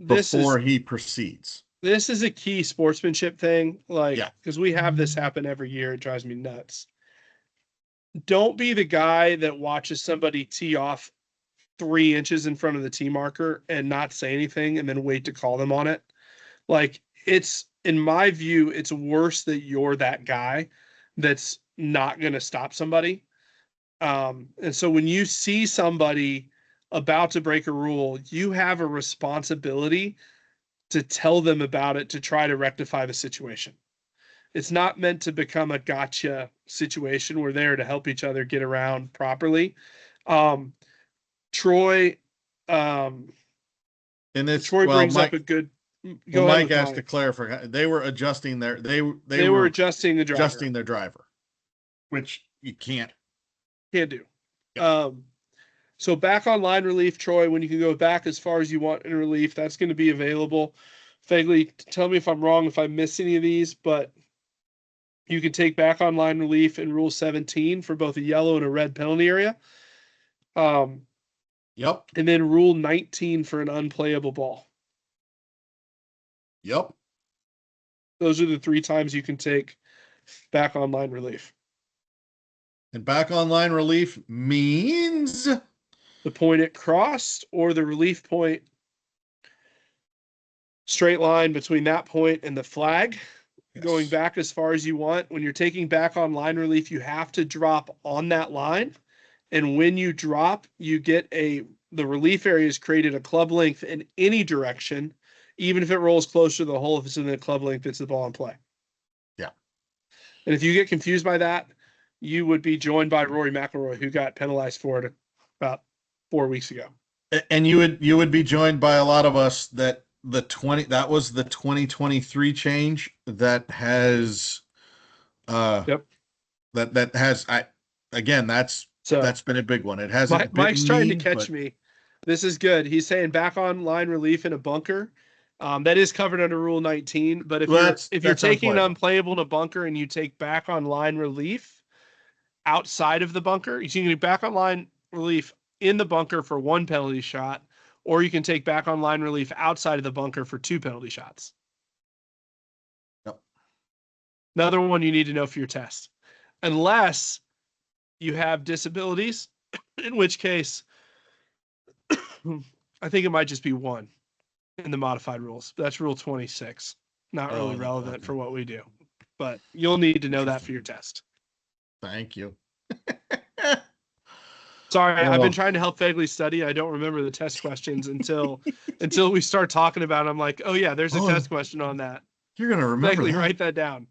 before he proceeds. This is a key sportsmanship thing, like, Yeah. because we have this happen every year. It drives me nuts. Don't be the guy that watches somebody tee off 3 inches in front of the tee marker and not say anything and then wait to call them on it. Like, it's, in my view, it's worse that you're that guy that's not going to stop somebody. And so when you see somebody about to break a rule, you have a responsibility to tell them about it to try to rectify the situation. It's not meant to become a gotcha situation. We're there to help each other get around properly. Troy, and this, Troy brings Mike, up a good. Well, Mike asked to clarify. They were adjusting their they were adjusting the driver. Adjusting their driver, which you can't do. Yep. So back on line relief, Troy, when you can go back as far as you want in relief, that's going to be available. Fegley, tell me if I'm wrong, if I miss any of these, but you can take back on line relief in Rule 17 for both a yellow and a red penalty area. Yep. And then Rule 19 for an unplayable ball. Yep. Those are the 3 times you can take back on line relief. And back on line relief means the point it crossed or the relief point, straight line between that point and the flag. Yes. Going back as far as you want. When you're taking back on line relief, you have to drop on that line. And when you drop, you get the relief area is created a club length in any direction, even if it rolls closer to the hole. If it's in the club length, it's the ball in play. Yeah. And if you get confused by that, you would be joined by Rory McIlroy, who got penalized for it about 4 weeks ago. And you would be joined by a lot of us that that was the 2023 change that has yep. That has that's been a big one. It hasn't Mike's trying to catch me. This is good. He's saying back on line relief in a bunker. That is covered under Rule 19, but if you're taking an unplayable in a bunker and you take back on line relief outside of the bunker, you can get back on line relief in the bunker for 1 penalty shot, or you can take back on line relief outside of the bunker for 2 penalty shots. Yep. Another one you need to know for your test, unless you have disabilities, in which case I think it might just be 1 in the modified rules. That's Rule 26. Not really relevant for what we do, but you'll need to know that for your test. Thank you. Sorry, I've been trying to help Fegley study. I don't remember the test questions until we start talking about it. I'm like, oh yeah, there's a test question on that. You're gonna remember. Fegley, write that down.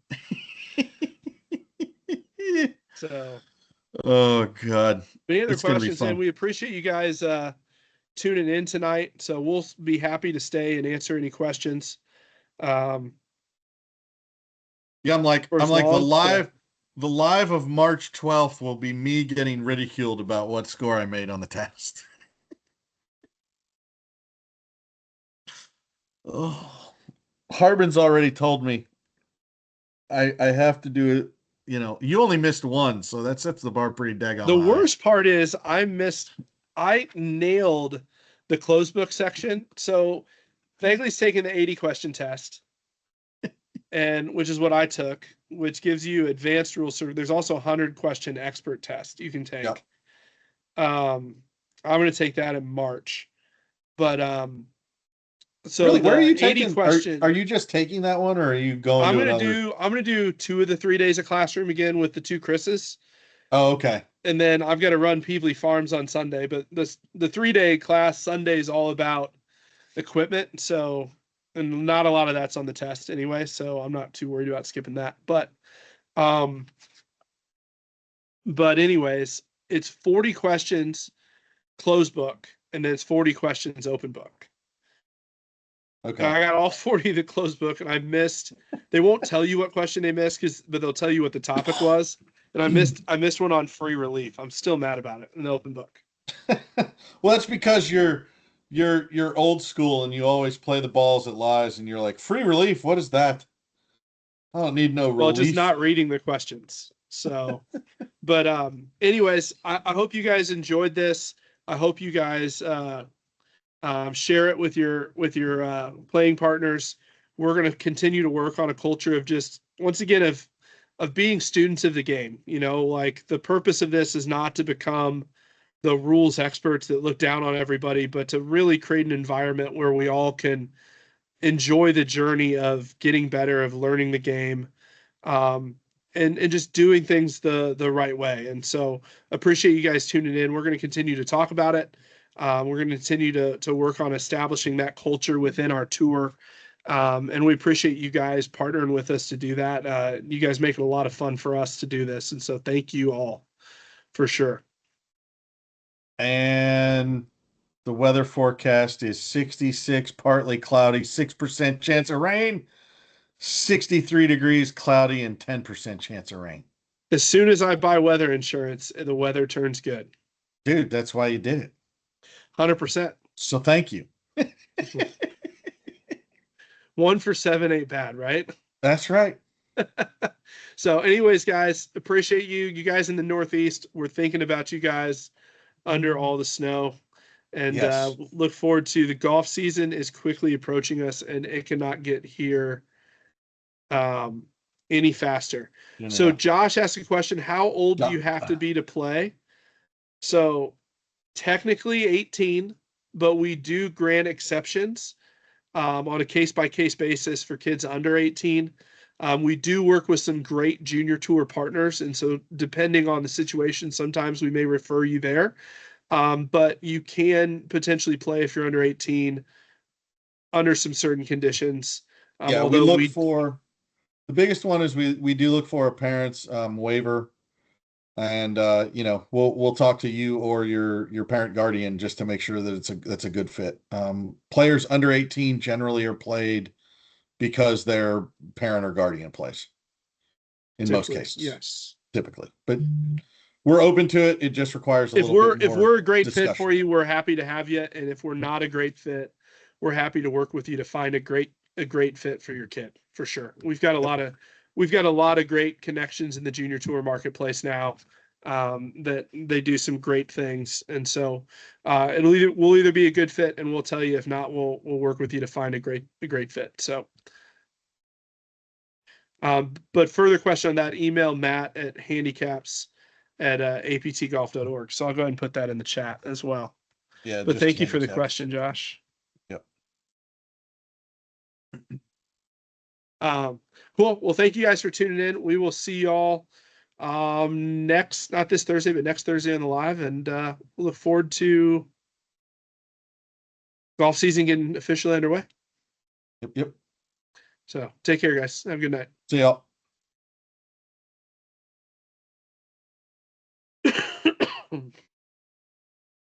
So. Oh God. Any other questions? And we appreciate you guys tuning in tonight. So we'll be happy to stay and answer any questions. Yeah, I'm like the live of March 12th will be me getting ridiculed about what score I made on the test. Oh, Harbin's already told me I have to do it. You know, you only missed 1, so that sets the bar pretty daggone The high. worst part is I nailed the closed book section. So Fegley's taking the 80 question test. and which is what I took, which gives you advanced rules. So there's also a 100-question expert test you can take. Yep. I'm going to take that in March, but so Really, where are you 80 taking? question. Are you just taking that one, or are you going I'm to going to another? I'm going to do 2 of the 3 days of classroom again with the 2 Chris's. Oh, okay. And then I've got to run Peevely Farms on Sunday, but the 3-day class Sunday is all about equipment. So, and not a lot of that's on the test anyway, so I'm not too worried about skipping that. But anyways, it's 40 questions closed book, and then it's 40 questions open book. Okay. I got all 40 of the closed book, and I missed. They won't tell you what question they missed, but they'll tell you what the topic was. And I missed one on free relief. I'm still mad about it in the open book. Well, that's because you're old school and you always play the balls that lies, and you're like, free relief. What is that? I don't need no Well, just relief. not reading the questions. So, but anyways, I hope you guys enjoyed this. I hope you guys share it with your playing partners. We're going to continue to work on a culture of just, once again, of being students of the game. You know, like the purpose of this is not to become the rules experts that look down on everybody, but to really create an environment where we all can enjoy the journey of getting better, of learning the game, um, and just doing things the right way. And so appreciate you guys tuning in. We're going to continue to talk about it. We're going to continue to work on establishing that culture within our tour. And we appreciate you guys partnering with us to do that. You guys make it a lot of fun for us to do this. And so thank you all for sure. And the weather forecast is 66, partly cloudy, 6% chance of rain, 63 degrees, cloudy, and 10% chance of rain. As soon as I buy weather insurance, the weather turns good. Dude, that's why you did it. 100%. So thank you. 1 for 7 ain't bad, right? That's right. So anyways, guys, appreciate you. You guys in the Northeast, we're thinking about you guys under all the snow. And Yes. look forward to the golf season is quickly approaching us, and it cannot get here any faster. So Yeah. Josh asked a question, how old do you have to be to play? So technically 18, but we do grant exceptions on a case-by-case basis for kids under 18. We do work with some great junior tour partners, and so depending on the situation, sometimes we may refer you there. But you can potentially play if you're under 18 under some certain conditions. Yeah, we look for the biggest one is we do look for a parent's waiver, and we'll talk to you or your parent guardian just to make sure that that's a good fit. Players under 18 generally are played because their parent or guardian plays in most cases. Yes. Typically. But we're open to it. It just requires a little bit more if we're a great discussion. fit for you, we're happy to have you. And if we're not a great fit, we're happy to work with you to find a great fit for your kid, for sure. We've got a lot of great connections in the junior tour marketplace now, that they do some great things. And so we'll either be a good fit, and we'll tell you. If not, we'll work with you to find a great fit. So but further question on that, email Matt at handicaps@aptgolf.org. So I'll go ahead and put that in the chat as well. Yeah. But thank you for the question, Josh. Yep. Cool. Well, thank you guys for tuning in. We will see y'all not this Thursday, but next Thursday on the live. And we'll look forward to golf season getting officially underway. Yep. So take care, guys. Have a good night. See y'all.